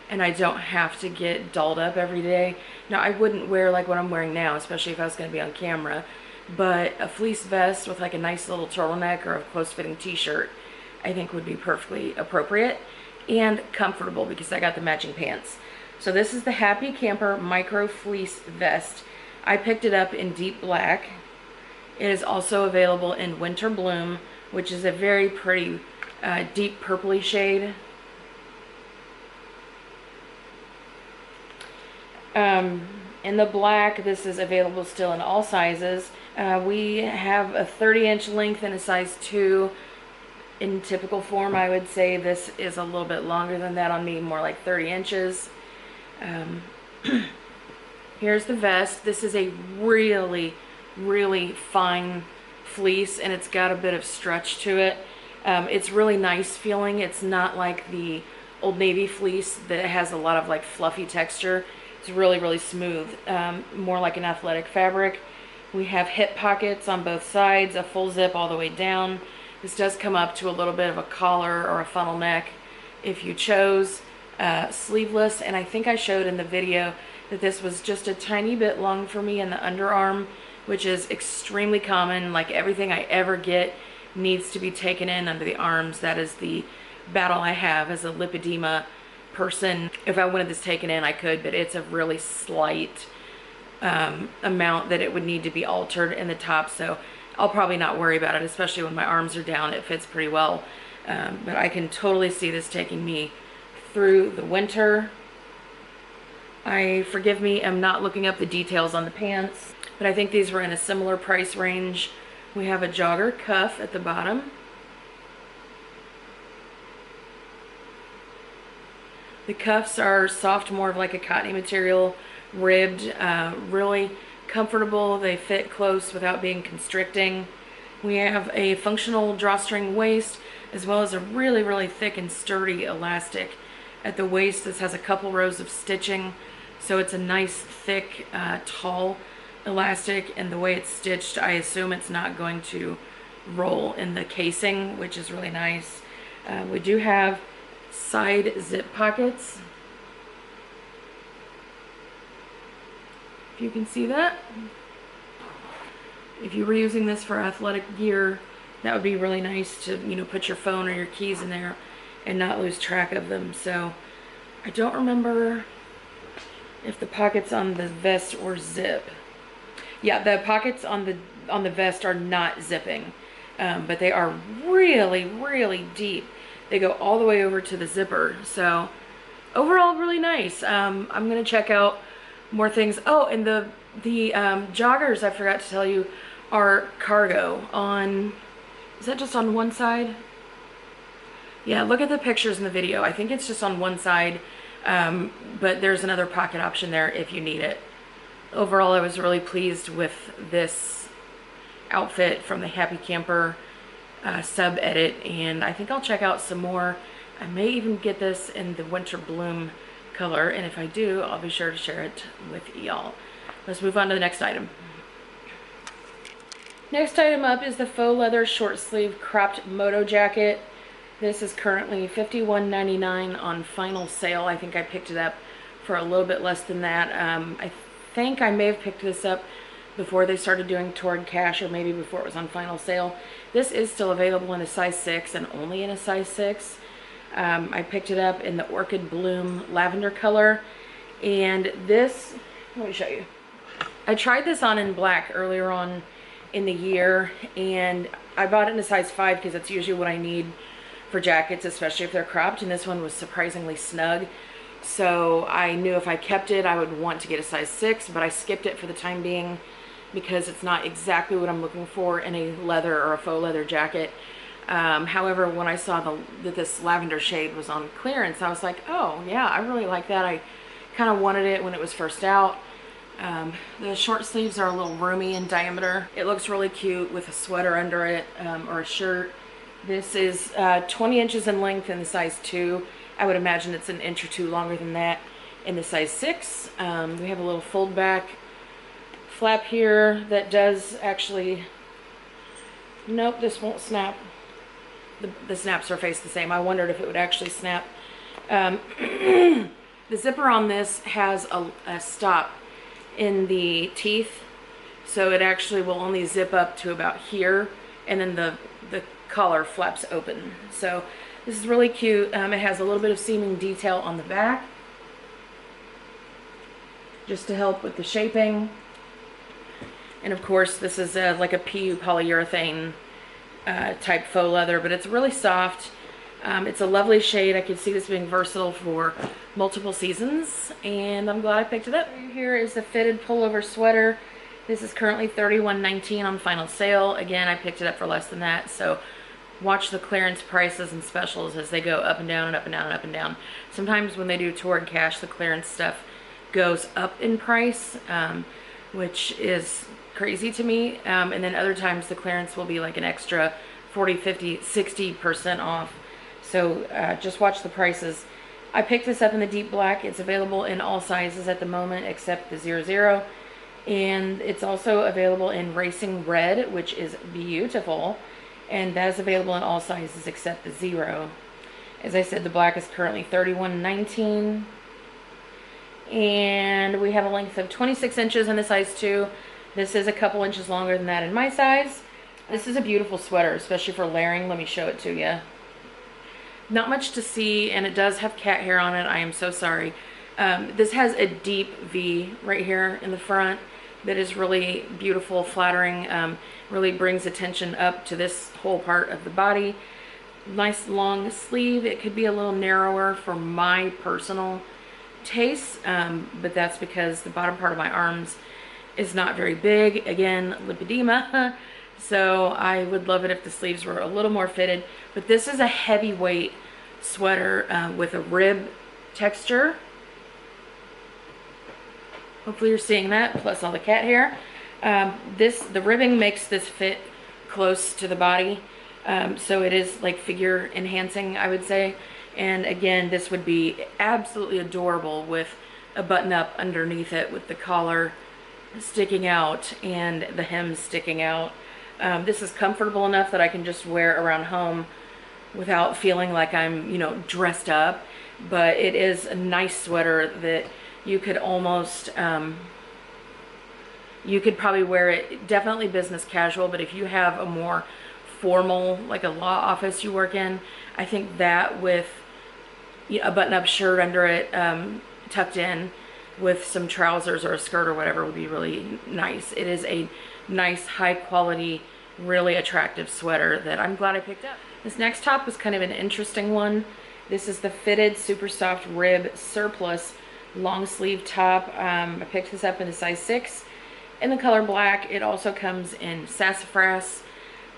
and I don't have to get dolled up every day. Now, I wouldn't wear like what I'm wearing now, especially if I was going to be on camera, but a fleece vest with like a nice little turtleneck or a close-fitting t-shirt I think would be perfectly appropriate and comfortable because I got the matching pants. So this is the Happy Camper Micro Fleece Vest. I picked it up in deep black. It is also available in Winter Bloom, which is a very pretty deep purpley shade. In the black, this is available still in all sizes. We have a 30-inch length and a size 2. In typical form, I would say this is a little bit longer than that on me, more like 30 inches. Here's the vest. This is a really, really fine fleece, and it's got a bit of stretch to it. It's really nice feeling. It's not like the Old Navy fleece that has a lot of like fluffy texture. It's really, really smooth, more like an athletic fabric. We have hip pockets on both sides, a full zip all the way down. This does come up to a little bit of a collar or a funnel neck if you chose. Sleeveless, and I think I showed in the video that this was just a tiny bit long for me in the underarm, which is extremely common. Like everything I ever get needs to be taken in under the arms. That is the battle I have as a lipedema person. If I wanted this taken in, I could, but it's a really slight amount that it would need to be altered in the top, so I'll probably not worry about it, especially when my arms are down. It fits pretty well, but I can totally see this taking me through the winter. Forgive me, I'm not looking up the details on the pants, but I think these were in a similar price range. We have a jogger cuff at the bottom. The cuffs are soft, more of like a cottony material, ribbed, really comfortable. They fit close without being constricting. We have a functional drawstring waist, as well as a really, really thick and sturdy elastic at the waist. This has a couple rows of stitching, so it's a nice, thick, tall elastic, and the way it's stitched, I assume it's not going to roll in the casing, which is really nice. We do have side zip pockets, if you can see that. If you were using this for athletic gear, that would be really nice to, you know, put your phone or your keys in there and not lose track of them. So I don't remember if the pockets on the vest or zip. Yeah, the pockets on the vest are not zipping, but they are really, really deep. They go all the way over to the zipper. So overall, really nice. I'm gonna check out more things. Oh, and the joggers, I forgot to tell you, are cargo on, is that just on one side? Yeah, look at the pictures in the video. I think it's just on one side, but there's another pocket option there if you need it. Overall, I was really pleased with this outfit from the Happy Camper sub edit, and I think I'll check out some more. I may even get this in the Winter Bloom color, and if I do, I'll be sure to share it with y'all. Let's move on to the next item. Next item up is the faux leather short sleeve cropped moto jacket. This is currently $51.99 on final sale. I think I picked it up for a little bit less than that. I think I may have picked this up before they started doing Torrid cash, or maybe before it was on final sale. This is still available in a size 6 and only in a size 6. I picked it up in the Orchid Bloom lavender color, and this, let me show you. I tried this on in black earlier on in the year, and I bought it in a size 5 because that's usually what I need for jackets, especially if they're cropped, and this one was surprisingly snug. So I knew if I kept it, I would want to get a size 6, but I skipped it for the time being because it's not exactly what I'm looking for in a leather or a faux leather jacket. However, when I saw that this lavender shade was on clearance, I was like, oh yeah, I really like that. I kind of wanted it when it was first out. The short sleeves are a little roomy in diameter. It looks really cute with a sweater under it, or a shirt. This is 20 inches in length in the size 2. I would imagine it's an inch or 2 longer than that in the size 6. We have a little fold back flap here that does actually, nope, this won't snap. The snaps are faced the same. I wondered if it would actually snap. The zipper on this has a stop in the teeth, so it actually will only zip up to about here, and then the collar flaps open. So this is really cute. It has a little bit of seaming detail on the back just to help with the shaping. And of course this is like a PU polyurethane type faux leather, but it's really soft. It's a lovely shade. I could see this being versatile for multiple seasons, and I'm glad I picked it up. Here is the fitted pullover sweater. This is currently $31.19 on final sale. Again, I picked it up for less than that, so watch the clearance prices and specials as they go up and down and up and down and up and down. Sometimes when they do Torrid cash, the clearance stuff goes up in price, which is crazy to me. And then other times the clearance will be like an extra 40, 50, 60% off. So just watch the prices. I picked this up in the deep black. It's available in all sizes at the moment except the 00. And it's also available in racing red, which is beautiful. And that is available in all sizes except the 0. As I said, the black is currently $31.19. And we have a length of 26 inches in the size 2. This is a couple inches longer than that in my size. This is a beautiful sweater, especially for layering. Let me show it to you. Not much to see, and it does have cat hair on it. I am so sorry. This has a deep V right here in the front that is really beautiful, flattering, really brings attention up to this whole part of the body. Nice long sleeve. It could be a little narrower for my personal taste, but that's because the bottom part of my arms is not very big. Again, lipedema. So I would love it if the sleeves were a little more fitted. But this is a heavyweight sweater with a rib texture. Hopefully you're seeing that, plus all the cat hair. The ribbing makes this fit close to the body. So it is like figure enhancing, I would say. And again, this would be absolutely adorable with a button up underneath it with the collar sticking out and the hem sticking out. This is comfortable enough that I can just wear around home without feeling like I'm, you know, dressed up. But it is a nice sweater that you could almost, you could probably wear it, definitely business casual, but if you have a more formal, like a law office you work in, I think that with a button-up shirt under it, tucked in with some trousers or a skirt or whatever would be really nice. It is a nice, high quality, really attractive sweater that I'm glad I picked up. This next top was kind of an interesting one. This is the fitted super soft rib surplus long sleeve top. I picked this up in a size 6 in the color black. It also comes in sassafras,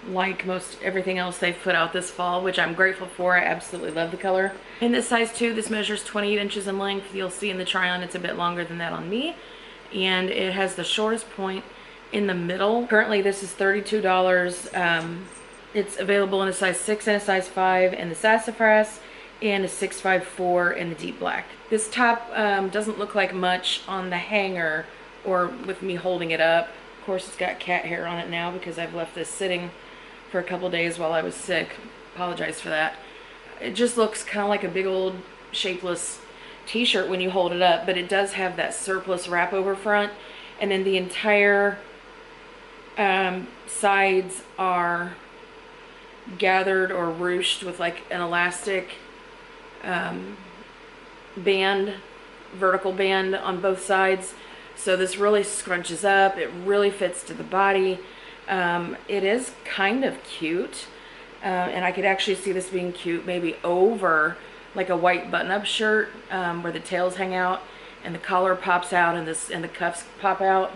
like most everything else they've put out this fall, which I'm grateful for. I absolutely love the color. In this size 2, this measures 28 inches in length. You'll see in the try on it's a bit longer than that on me, and it has the shortest point in the middle. Currently this is $32. It's available in a size 6 and a size 5 in the sassafras and a 654 in the deep black. This top doesn't look like much on the hanger or with me holding it up. Of course it's got cat hair on it now because I've left this sitting for a couple days while I was sick. Apologize for that. It just looks kind of like a big old shapeless t-shirt when you hold it up, but it does have that surplus wrap over front, and then the entire sides are gathered or ruched with like an elastic band, vertical band on both sides. So this really scrunches up. It really fits to the body. It is kind of cute. And I could actually see this being cute maybe over like a white button-up shirt, where the tails hang out and the collar pops out and the cuffs pop out.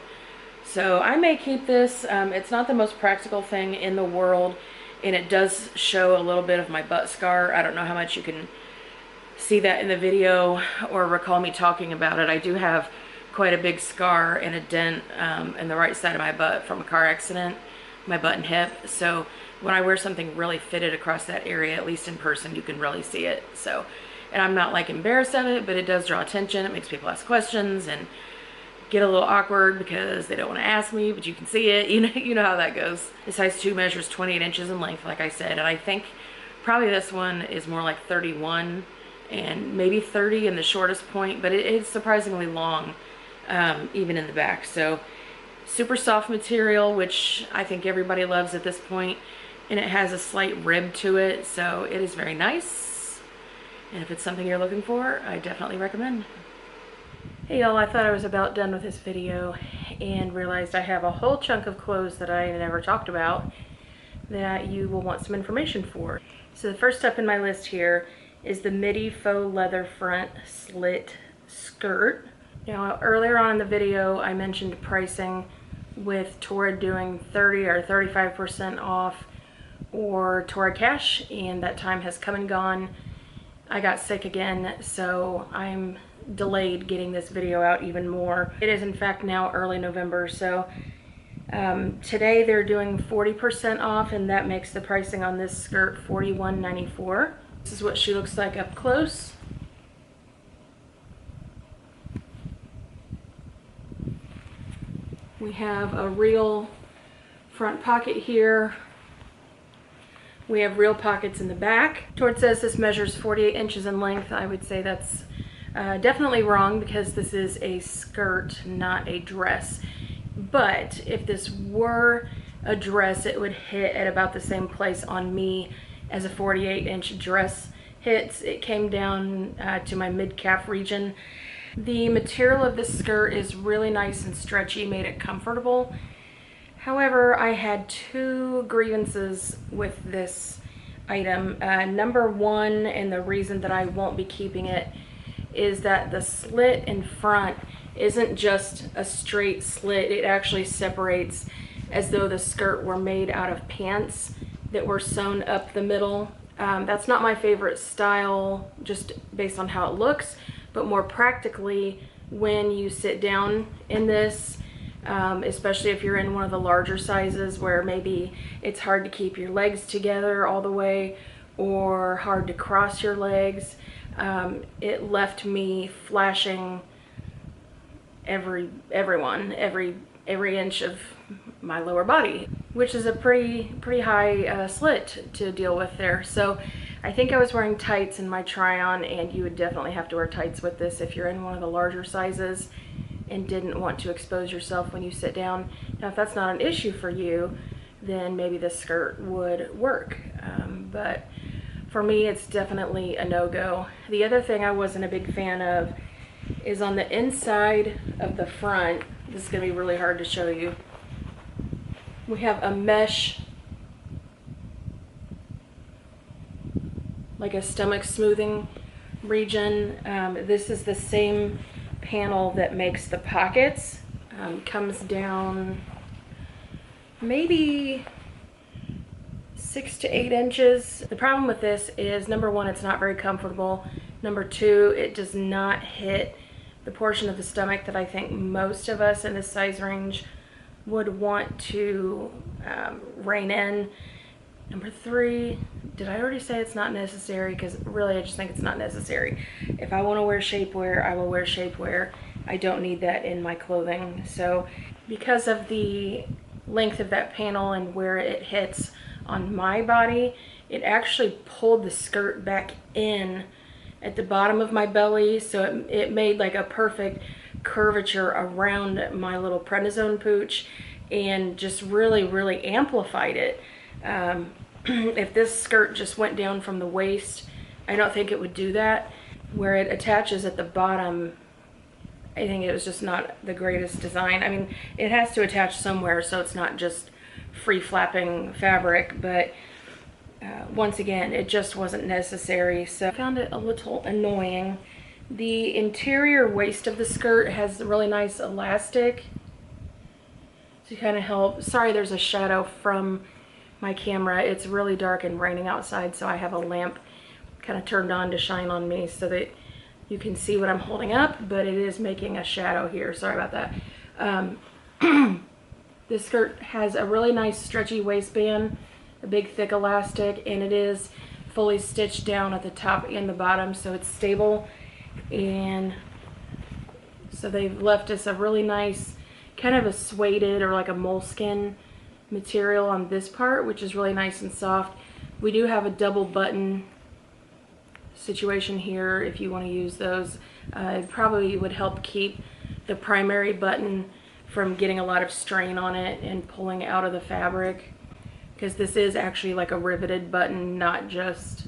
So I may keep this. It's not the most practical thing in the world, and it does show a little bit of my butt scar. I don't know how much you can see that in the video or recall me talking about it. I do have quite a big scar and a dent in the right side of my butt from a car accident, my butt and hip. So when I wear something really fitted across that area, at least in person, you can really see it. So, and I'm not like embarrassed of it, but it does draw attention. It makes people ask questions and get a little awkward because they don't want to ask me, but you can see it. You know how that goes. The size 2 measures 28 inches in length, like I said, and I think probably this one is more like 31 and maybe 30 in the shortest point, but it's surprisingly long, even in the back. So super soft material, which I think everybody loves at this point, and it has a slight rib to it, so it is very nice. And if it's something you're looking for, I definitely recommend. Hey y'all, I thought I was about done with this video and realized I have a whole chunk of clothes that I never talked about that you will want some information for. So the first up in my list here is the midi faux leather front slit skirt. Now earlier on in the video I mentioned pricing with Torrid doing 30 or 35% off or Torrid cash, and that time has come and gone. I got sick again, so I'm delayed getting this video out even more. It is in fact now early November, so today they're doing 40% off, and that makes the pricing on this skirt $41.94. This is what she looks like up close. We have a real front pocket here. We have real pockets in the back. Torrid says this measures 48 inches in length. I would say that's definitely wrong because this is a skirt, not a dress. But if this were a dress, it would hit at about the same place on me as a 48-inch dress hits. It came down to my mid-calf region. The material of this skirt is really nice and stretchy, made it comfortable. However, I had 2 grievances with this item. Number one, and the reason that I won't be keeping it, is that the slit in front isn't just a straight slit. It actually separates as though the skirt were made out of pants that were sewn up the middle. That's not my favorite style, just based on how it looks, but more practically, when you sit down in this, especially if you're in one of the larger sizes where maybe it's hard to keep your legs together all the way or hard to cross your legs, it left me flashing every inch of my lower body, which is a pretty high slit to deal with there. So I think I was wearing tights in my try-on, and you would definitely have to wear tights with this if you're in one of the larger sizes and didn't want to expose yourself when you sit down. Now, if that's not an issue for you, then maybe this skirt would work. But for me, it's definitely a no-go. The other thing I wasn't a big fan of is on the inside of the front. This is gonna be really hard to show you. We have a mesh, like a stomach smoothing region. This is the same panel that makes the pockets. Comes down maybe 6 to 8 inches. The problem with this is, number one, it's not very comfortable. Number two, it does not hit the portion of the stomach that I think most of us in this size range would want to rein in. Number three, did I already say it's not necessary? Because really, I just think it's not necessary. If I want to wear shapewear, I will wear shapewear. I don't need that in my clothing. So because of the length of that panel and where it hits on my body, it actually pulled the skirt back in at the bottom of my belly, so it made like a perfect curvature around my little prednisone pooch and just really amplified it. If this skirt just went down from the waist, I don't think it would do that. Where it attaches at the bottom, I think it was just not the greatest design. I mean, it has to attach somewhere, so it's not just free flapping fabric, but once again, it just wasn't necessary, so I found it a little annoying. The interior waist of the skirt has a really nice elastic to kind of help. Sorry, there's a shadow from my camera. It's really dark and raining outside, so I have a lamp kind of turned on to shine on me so that you can see what I'm holding up, but it is making a shadow here. Sorry about that. This skirt has a really nice stretchy waistband, a big thick elastic, and it is fully stitched down at the top and the bottom, so it's stable. And so they've left us a really nice kind of a suede or like a moleskin material on this part, which is really nice and soft. We do have a double button situation here if you want to use those. It probably would help keep the primary button from getting a lot of strain on it and pulling out of the fabric, because this is actually like a riveted button, not just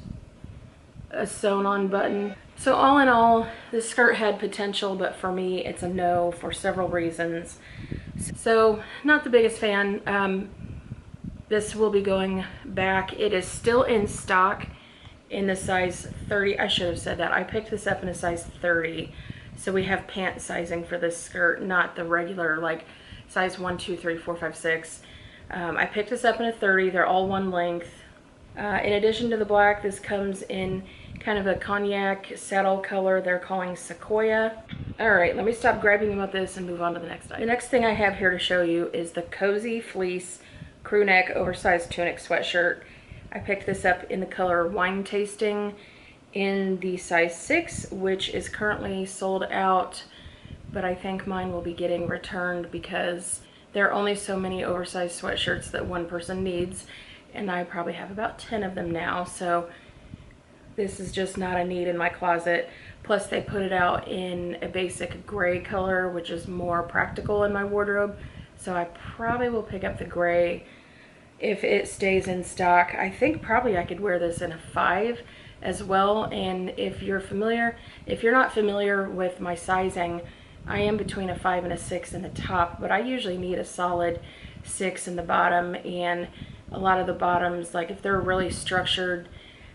a sewn on button. So all in all, this skirt had potential, but for me it's a no for several reasons. So not the biggest fan. This will be going back. It is still in stock in the size 30. I should have said that. I picked this up in a size 30. So we have pant sizing for this skirt, not the regular like size 1, 2, 3, 4, 5, 6. I picked this up in a 30. They're all one length. In addition to the black, this comes in kind of a cognac saddle color they're calling Sequoia. All right, let me stop griping about this and move on to the next item. The next thing I have here to show you is the Cozy Fleece crew neck oversized tunic sweatshirt. I picked this up in the color Wine Tasting in the size 6, which is currently sold out, but I think mine will be getting returned because there are only so many oversized sweatshirts that one person needs, and I probably have about 10 of them now, so this is just not a need in my closet. Plus they put it out in a basic gray color, which is more practical in my wardrobe, so I probably will pick up the gray if it stays in stock. I think probably I could wear this in a 5 as well. And if you're not familiar with my sizing, I am between a 5 and a 6 in the top, but I usually need a solid 6 in the bottom. And a lot of the bottoms, like if they're really structured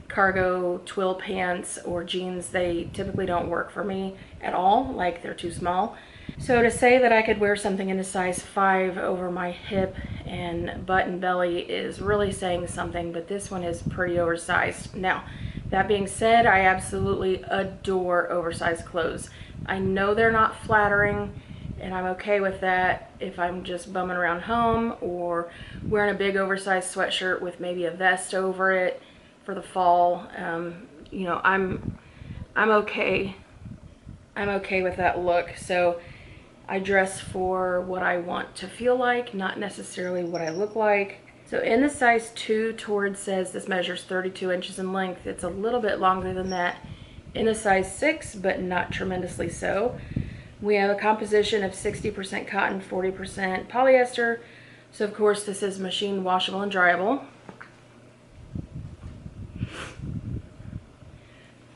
cargo twill pants or jeans, they typically don't work for me at all. Like they're too small. So to say that I could wear something in a size 5 over my hip and butt and belly is really saying something, but this one is pretty oversized. Now, that being said, I absolutely adore oversized clothes. I know they're not flattering, and I'm okay with that if I'm just bumming around home or wearing a big oversized sweatshirt with maybe a vest over it for the fall. You know, I'm okay. I'm okay with that look. So I dress for what I want to feel like, not necessarily what I look like. So in the size 2, Torrid says this measures 32 inches in length. It's a little bit longer than that in the size 6, but not tremendously so. We have a composition of 60% cotton, 40% polyester. So of course this is machine washable and dryable.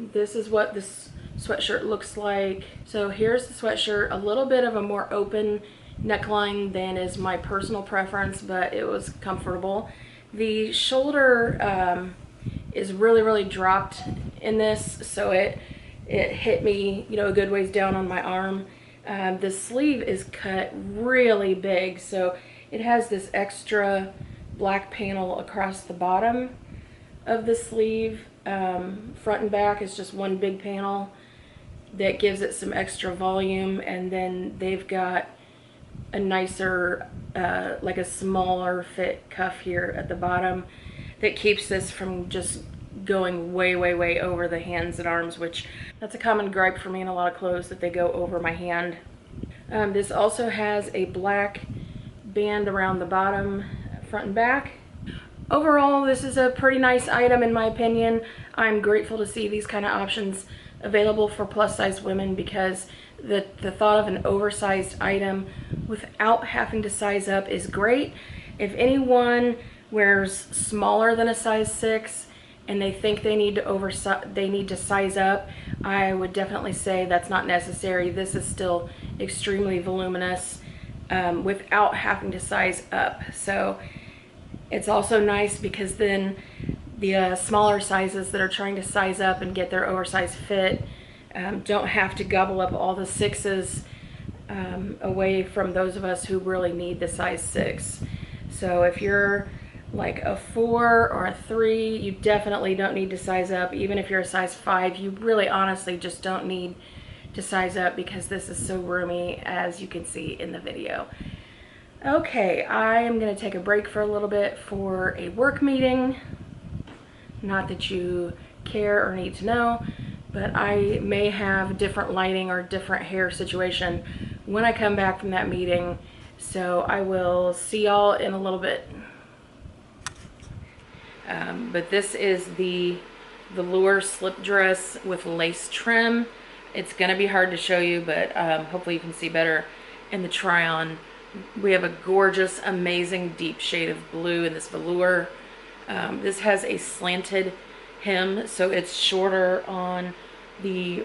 This is what this sweatshirt looks like. So here's the sweatshirt, a little bit of a more open neckline than is my personal preference, but it was comfortable. The shoulder is really dropped in this, so it hit me, you know, a good ways down on my arm. The sleeve is cut really big, so it has this extra black panel across the bottom of the sleeve. Front and back is just one big panel that gives it some extra volume, and then they've got a nicer like a smaller fit cuff here at the bottom that keeps this from just going way over the hands and arms, which that's a common gripe for me in a lot of clothes, that they go over my hand. This also has a black band around the bottom, front and back. Overall, this is a pretty nice item in my opinion. I'm grateful to see these kind of options available for plus size women, because the thought of an oversized item without having to size up is great. If anyone wears smaller than a size 6 and they think they need to size up, I would definitely say that's not necessary. This is still extremely voluminous without having to size up. So it's also nice because then the smaller sizes that are trying to size up and get their oversized fit don't have to gobble up all the 6s away from those of us who really need the size 6. So if you're like a 4 or a 3, you definitely don't need to size up. Even if you're a size 5, you really honestly just don't need to size up because this is so roomy, as you can see in the video. Okay, I am going to take a break for a little bit for a work meeting. Not that you care or need to know, but I may have different lighting or different hair situation when I come back from that meeting. So I will see y'all in a little bit. But this is the velour slip dress with lace trim. It's gonna be hard to show you, but hopefully you can see better in the try on. We have a gorgeous, amazing deep shade of blue in this velour. This has a slanted hem, so it's shorter on the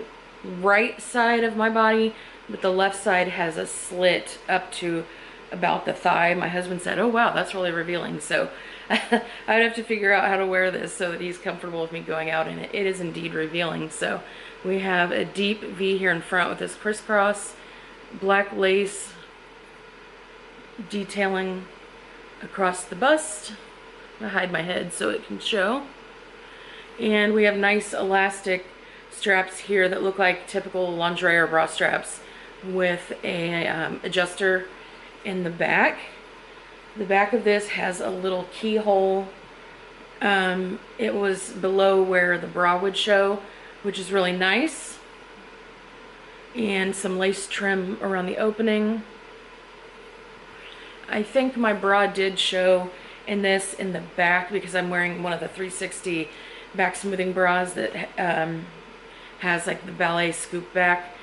right side of my body, but the left side has a slit up to about the thigh. My husband said, "Oh wow, that's really revealing." So I'd have to figure out how to wear this so that he's comfortable with me going out in it. It is indeed revealing. So we have a deep V here in front with this crisscross black lace detailing across the bust. I hide my head so it can show. And we have nice elastic straps here that look like typical lingerie or bra straps with a adjuster in the back. The back of this has a little keyhole. It was below where the bra would show, which is really nice. And some lace trim around the opening. I think my bra did show in this in the back because I'm wearing one of the 360 back smoothing bras that has like the ballet scoop back.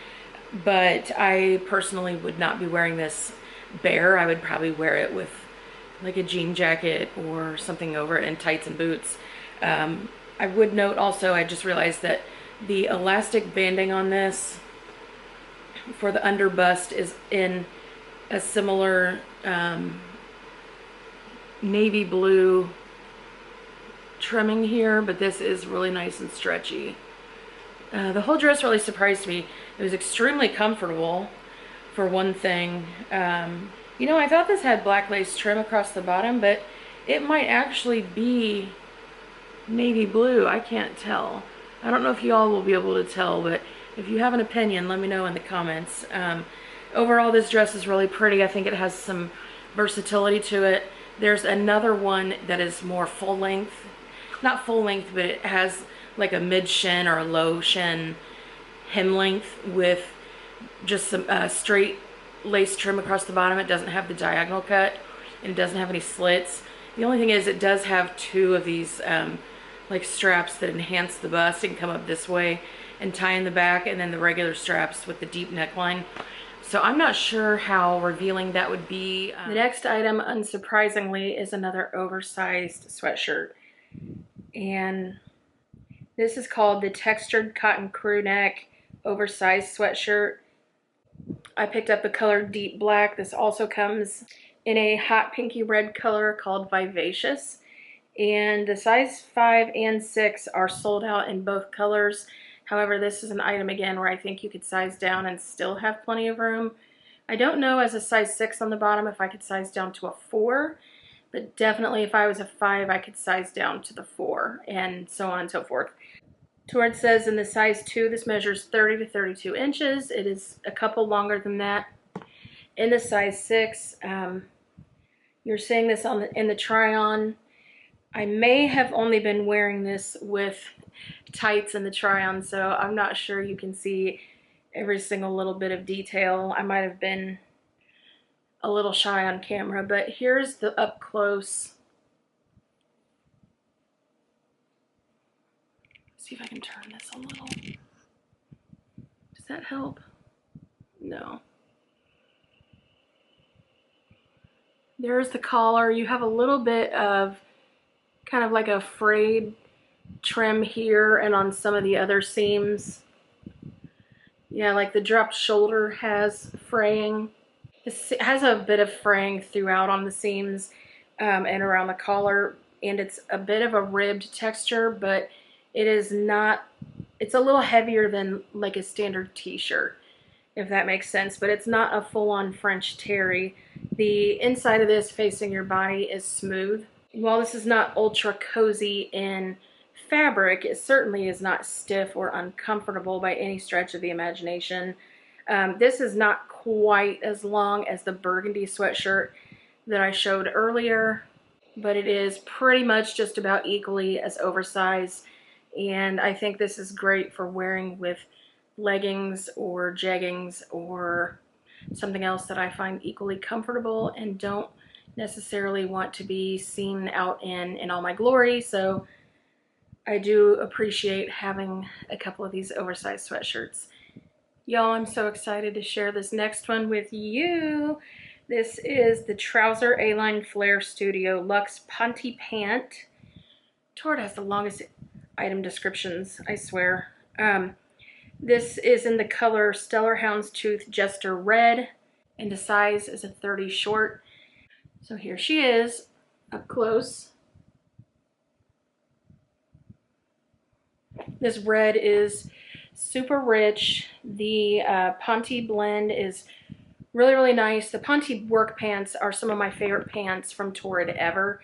But I personally would not be wearing this bare. I would probably wear it with like a jean jacket or something over it and tights and boots. I would note also, I just realized that the elastic banding on this for the under bust is in a similar navy blue trimming here, but this is really nice and stretchy. The whole dress really surprised me. It was extremely comfortable for one thing. You know, I thought this had black lace trim across the bottom, but it might actually be navy blue. I can't tell. I don't know if y'all will be able to tell, but if you have an opinion, let me know in the comments. Overall, this dress is really pretty. I think it has some versatility to it. There's another one that is more full length. Not full length, but it has like a mid shin or a low shin hem length with just some straight lace trim across the bottom. It doesn't have the diagonal cut and it doesn't have any slits. The only thing is it does have two of these like straps that enhance the bust and come up this way and tie in the back, and then the regular straps with the deep neckline. So I'm not sure how revealing that would be. The next item, unsurprisingly, is another oversized sweatshirt. And this is called the Textured Cotton Crew Neck Oversized Sweatshirt. I picked up the color Deep Black. This also comes in a hot pinky red color called Vivacious. And the size 5 and 6 are sold out in both colors. However, this is an item again where I think you could size down and still have plenty of room. I don't know as a size 6 on the bottom if I could size down to a 4, but definitely if I was a 5, I could size down to the 4, and so on and so forth. Torrid says in the size 2, this measures 30 to 32 inches. It is a couple longer than that. In the size 6, you're seeing this in the try-on. I may have only been wearing this with tights in the try-on, so I'm not sure you can see every single little bit of detail. I might have been a little shy on camera, but here's the up close. See if I can turn this a little. Does that help? No. There's the collar. You have a little bit of kind of like a frayed trim here and on some of the other seams. Yeah, like the dropped shoulder has fraying. It has a bit of fraying throughout on the seams and around the collar, and it's a bit of a ribbed texture, but it is not, it's a little heavier than like a standard t-shirt, if that makes sense, but it's not a full-on French terry. The inside of this facing your body is smooth. While this is not ultra cozy in fabric, it certainly is not stiff or uncomfortable by any stretch of the imagination. This is not quite as long as the burgundy sweatshirt that I showed earlier, but it is pretty much just about equally as oversized, and I think this is great for wearing with leggings or jeggings or something else that I find equally comfortable and don't necessarily want to be seen out in all my glory. So I do appreciate having a couple of these oversized sweatshirts. Y'all, I'm so excited to share this next one with you. This is the Trouser A-Line Flare Studio Luxe Ponte Pant. Torrid has the longest item descriptions, I swear. This is in the color Stellar Houndstooth Jester Red, and the size is a 30 short. So here she is, up close. This red is super rich. The Ponte blend is really, really nice. The Ponte work pants are some of my favorite pants from Torrid ever.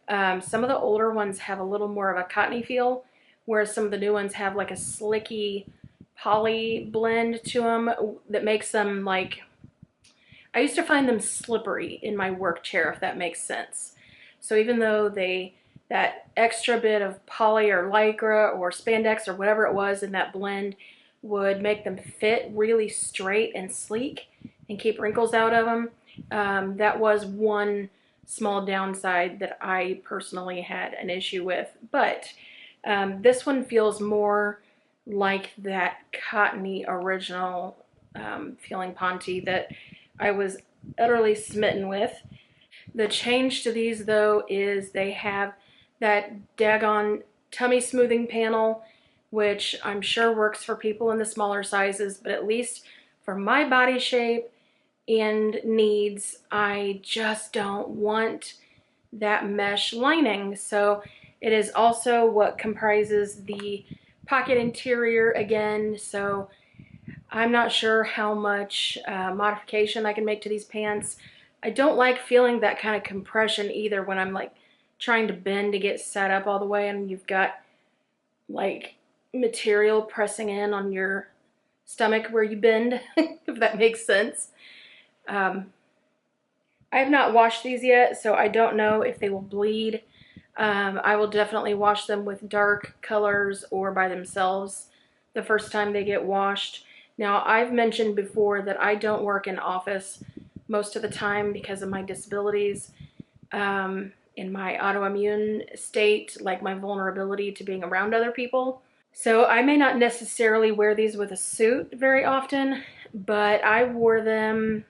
Some of the older ones have a little more of a cottony feel, whereas some of the new ones have like a slicky poly blend to them that makes them like, I used to find them slippery in my work chair, if that makes sense. So even though that extra bit of poly or lycra or spandex or whatever it was in that blend would make them fit really straight and sleek and keep wrinkles out of them, that was one small downside that I personally had an issue with. But this one feels more like that cottony original feeling Ponte that I was utterly smitten with. The change to these though is they have that daggone tummy smoothing panel, which I'm sure works for people in the smaller sizes, but at least for my body shape and needs, I just don't want that mesh lining. So it is also what comprises the pocket interior again, so I'm not sure how much modification I can make to these pants. I don't like feeling that kind of compression either when I'm like trying to bend to get set up all the way and you've got like material pressing in on your stomach where you bend, if that makes sense. I have not washed these yet, so I don't know if they will bleed. I will definitely wash them with dark colors or by themselves the first time they get washed. Now, I've mentioned before that I don't work in office most of the time because of my disabilities, in my autoimmune state, like my vulnerability to being around other people. So I may not necessarily wear these with a suit very often, but I wore them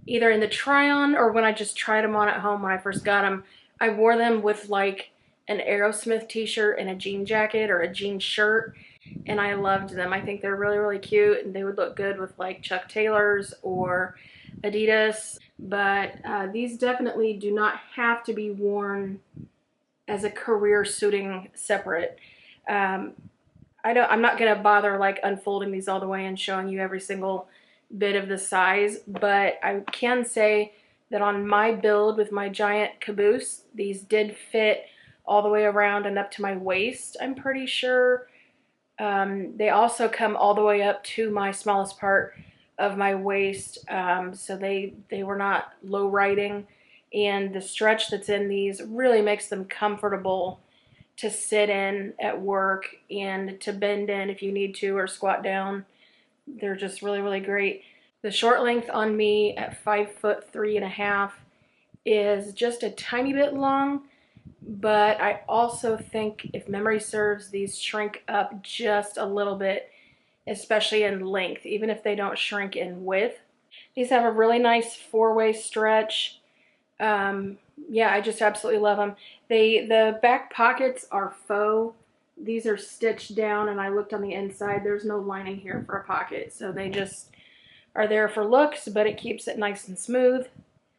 either in the try-on or when I just tried them on at home when I first got them. I wore them with like an Aerosmith t-shirt and a jean jacket or a jean shirt, and I loved them. I think they're really, really cute, and they would look good with like Chuck Taylors or Adidas, but these definitely do not have to be worn as a career suiting separate. I'm not gonna bother like unfolding these all the way and showing you every single bit of the size, but I can say that on my build with my giant caboose, these did fit all the way around and up to my waist, I'm pretty sure. They also come all the way up to my smallest part of my waist, so they were not low riding, and the stretch that's in these really makes them comfortable to sit in at work and to bend in if you need to or squat down. They're just really, really great. The short length on me at 5'3.5" is just a tiny bit long, but I also think, if memory serves, these shrink up just a little bit, especially in length, even if they don't shrink in width. These have a really nice four-way stretch. Yeah, I just absolutely love them. The back pockets are faux. These are stitched down, and I looked on the inside. There's no lining here for a pocket, so they just are there for looks, but it keeps it nice and smooth.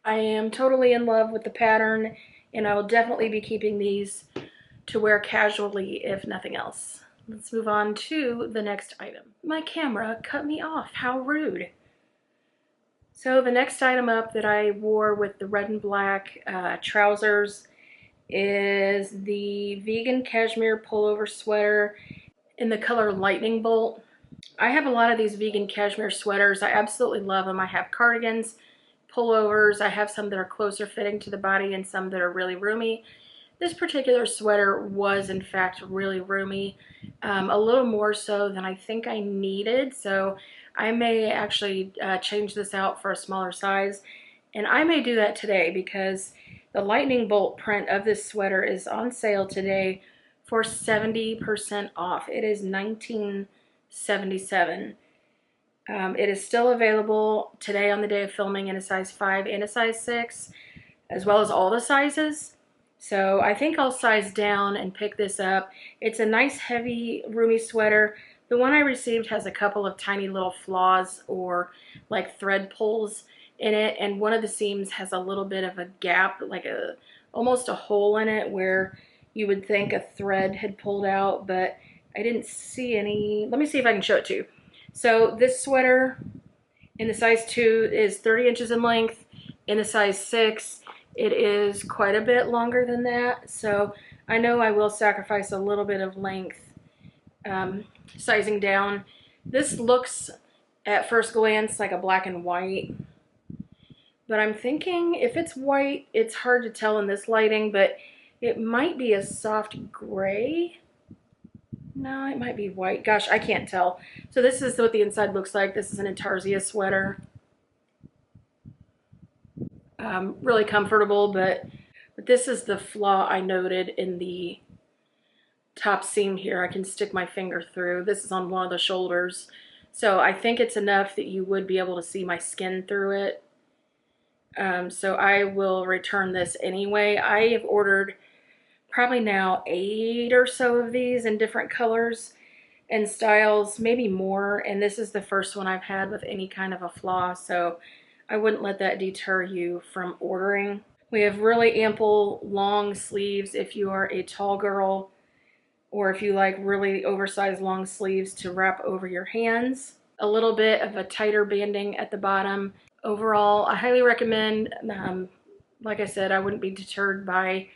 I am totally in love with the pattern and I will definitely be keeping these to wear casually if nothing else. Let's move on to the next item. My camera cut me off. How rude. So the next item up that I wore with the red and black trousers is the vegan cashmere pullover sweater in the color Lightning Bolt. I have a lot of these vegan cashmere sweaters. I absolutely love them. I have cardigans, pullovers. I have some that are closer fitting to the body and some that are really roomy. This particular sweater was in fact really roomy, a little more so than I think I needed. So I may actually change this out for a smaller size. And I may do that today because the lightning bolt print of this sweater is on sale today for 70% off. It is $19.77. It is still available today on the day of filming in a size 5 and a size 6, as well as all the sizes. So I think I'll size down and pick this up. It's a nice heavy roomy sweater. The one I received has a couple of tiny little flaws or like thread pulls in it, and one of the seams has a little bit of a gap, like almost a hole in it where you would think a thread had pulled out, but I didn't see any. Let me see if I can show it to you. So this sweater in the size 2 is 30 inches in length. In the size 6, it is quite a bit longer than that. So I know I will sacrifice a little bit of length sizing down. This looks at first glance like a black and white, but I'm thinking if it's white, it's hard to tell in this lighting, but it might be a soft gray. No, it might be white. Gosh, I can't tell. So this is what the inside looks like. This is an intarsia sweater. Really comfortable, but this is the flaw I noted in the top seam here. I can stick my finger through. This is on one of the shoulders. So I think it's enough that you would be able to see my skin through it. So I will return this anyway. I have ordered probably now 8 or so of these in different colors and styles, maybe more, and this is the first one I've had with any kind of a flaw, so I wouldn't let that deter you from ordering. We have really ample long sleeves if you are a tall girl, or if you like really oversized long sleeves to wrap over your hands. A little bit of a tighter banding at the bottom. Overall, I highly recommend. Like I said, I wouldn't be deterred by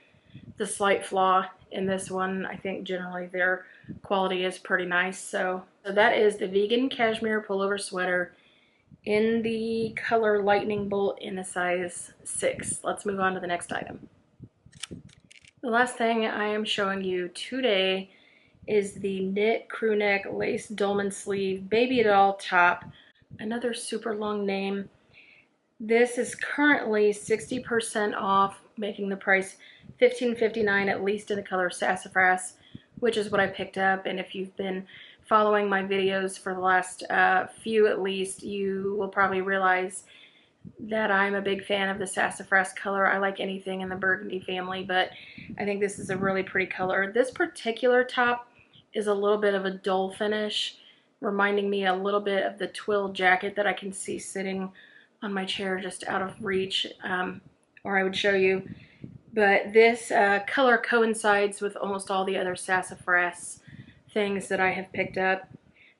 the slight flaw in this one. I think generally their quality is pretty nice. So that is the vegan cashmere pullover sweater in the color Lightning Bolt in a size 6. Let's move on to the next item. The last thing I am showing you today is the knit crew neck lace dolman sleeve baby doll top. Another super long name. This is currently 60% off, making the price $15.59, at least in the color sassafras, which is what I picked up. And if you've been following my videos for the last few at least, you will probably realize that I'm a big fan of the sassafras color. I like anything in the burgundy family, but I think this is a really pretty color. This particular top is a little bit of a dull finish, reminding me a little bit of the twill jacket that I can see sitting on my chair just out of reach, or I would show you. But this color coincides with almost all the other sassafras things that I have picked up.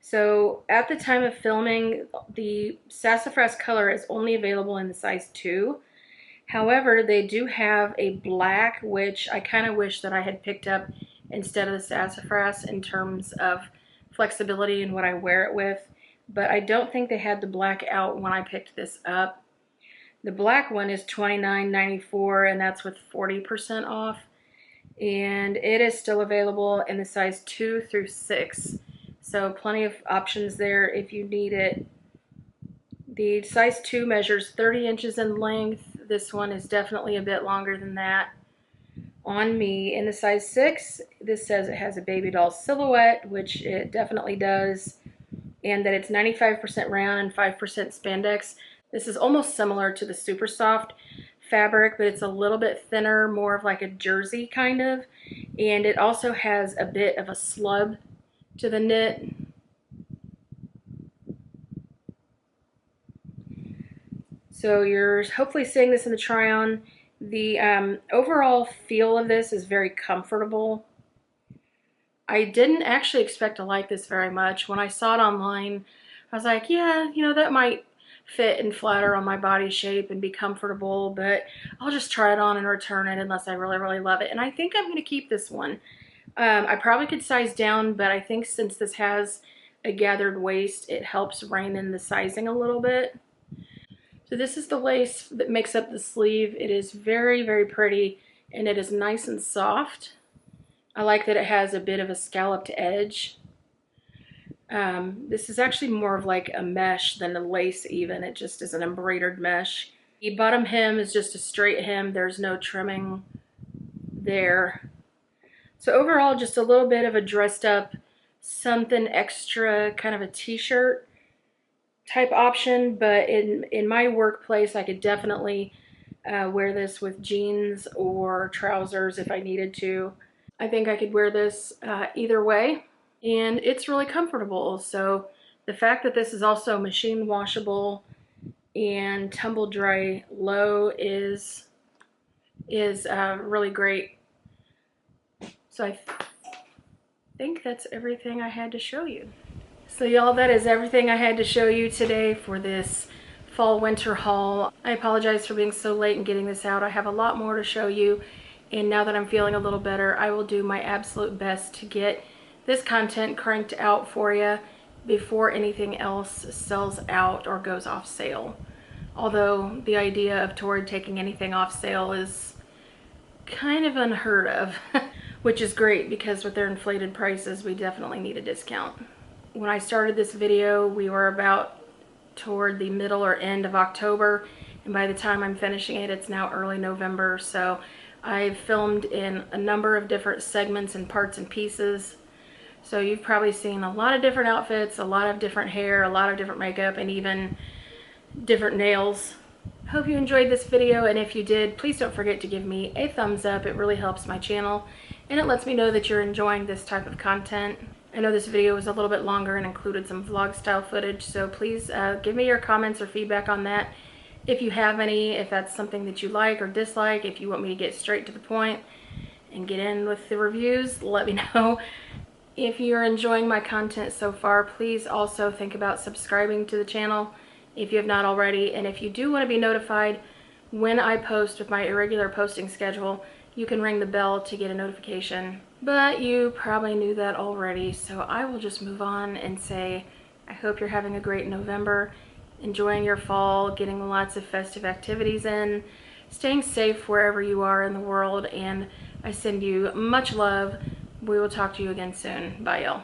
So at the time of filming, the sassafras color is only available in the size 2. However, they do have a black, which I kind of wish that I had picked up instead of the sassafras in terms of flexibility and what I wear it with. But I don't think they had the black out when I picked this up. The black one is $29.94, and that's with 40% off. And it is still available in the size 2 through 6. So plenty of options there if you need it. The size 2 measures 30 inches in length. This one is definitely a bit longer than that on me. In the size 6, this says it has a baby doll silhouette, which it definitely does, and that it's 95% rayon and 5% spandex. This is almost similar to the super soft fabric, but it's a little bit thinner, more of like a jersey kind of, and it also has a bit of a slub to the knit. So you're hopefully seeing this in the try-on. The overall feel of this is very comfortable. I didn't actually expect to like this very much. When I saw it online, I was like, yeah, you know, that might fit and flatter on my body shape and be comfortable, but I'll just try it on and return it unless I really, really love it. And I think I'm going to keep this one. I probably could size down, but I think since this has a gathered waist, it helps rein in the sizing a little bit. So this is the lace that makes up the sleeve. It is very, very pretty, and it is nice and soft. I like that it has a bit of a scalloped edge. This is actually more of like a mesh than a lace even. It just is an embroidered mesh. The bottom hem is just a straight hem. There's no trimming there. So overall, just a little bit of a dressed up, something extra, kind of a t-shirt type option. But in my workplace, I could definitely wear this with jeans or trousers if I needed to. I think I could wear this either way, and it's really comfortable. So the fact that this is also machine washable and tumble dry low is really great. So I think that's everything I had to show you. So y'all, that is everything I had to show you today for this fall winter haul. I apologize for being so late and getting this out. I have a lot more to show you, and now that I'm feeling a little better, I will do my absolute best to get this content cranked out for you before anything else sells out or goes off sale. Although the idea of Torrid taking anything off sale is kind of unheard of, which is great because with their inflated prices, we definitely need a discount. When I started this video, we were about toward the middle or end of October, and by the time I'm finishing it, it's now early November. So I've filmed in a number of different segments and parts and pieces. So you've probably seen a lot of different outfits, a lot of different hair, a lot of different makeup, and even different nails. Hope you enjoyed this video, and if you did, please don't forget to give me a thumbs up. It really helps my channel, and it lets me know that you're enjoying this type of content. I know this video was a little bit longer and included some vlog style footage, so please give me your comments or feedback on that if you have any, if that's something that you like or dislike. If you want me to get straight to the point and get in with the reviews, let me know. If you're enjoying my content so far, please also think about subscribing to the channel if you have not already. And if you do want to be notified when I post with my irregular posting schedule, you can ring the bell to get a notification. But you probably knew that already, so I will just move on and say I hope you're having a great November, enjoying your fall, getting lots of festive activities in, staying safe wherever you are in the world, and I send you much love. We will talk to you again soon. Bye, y'all.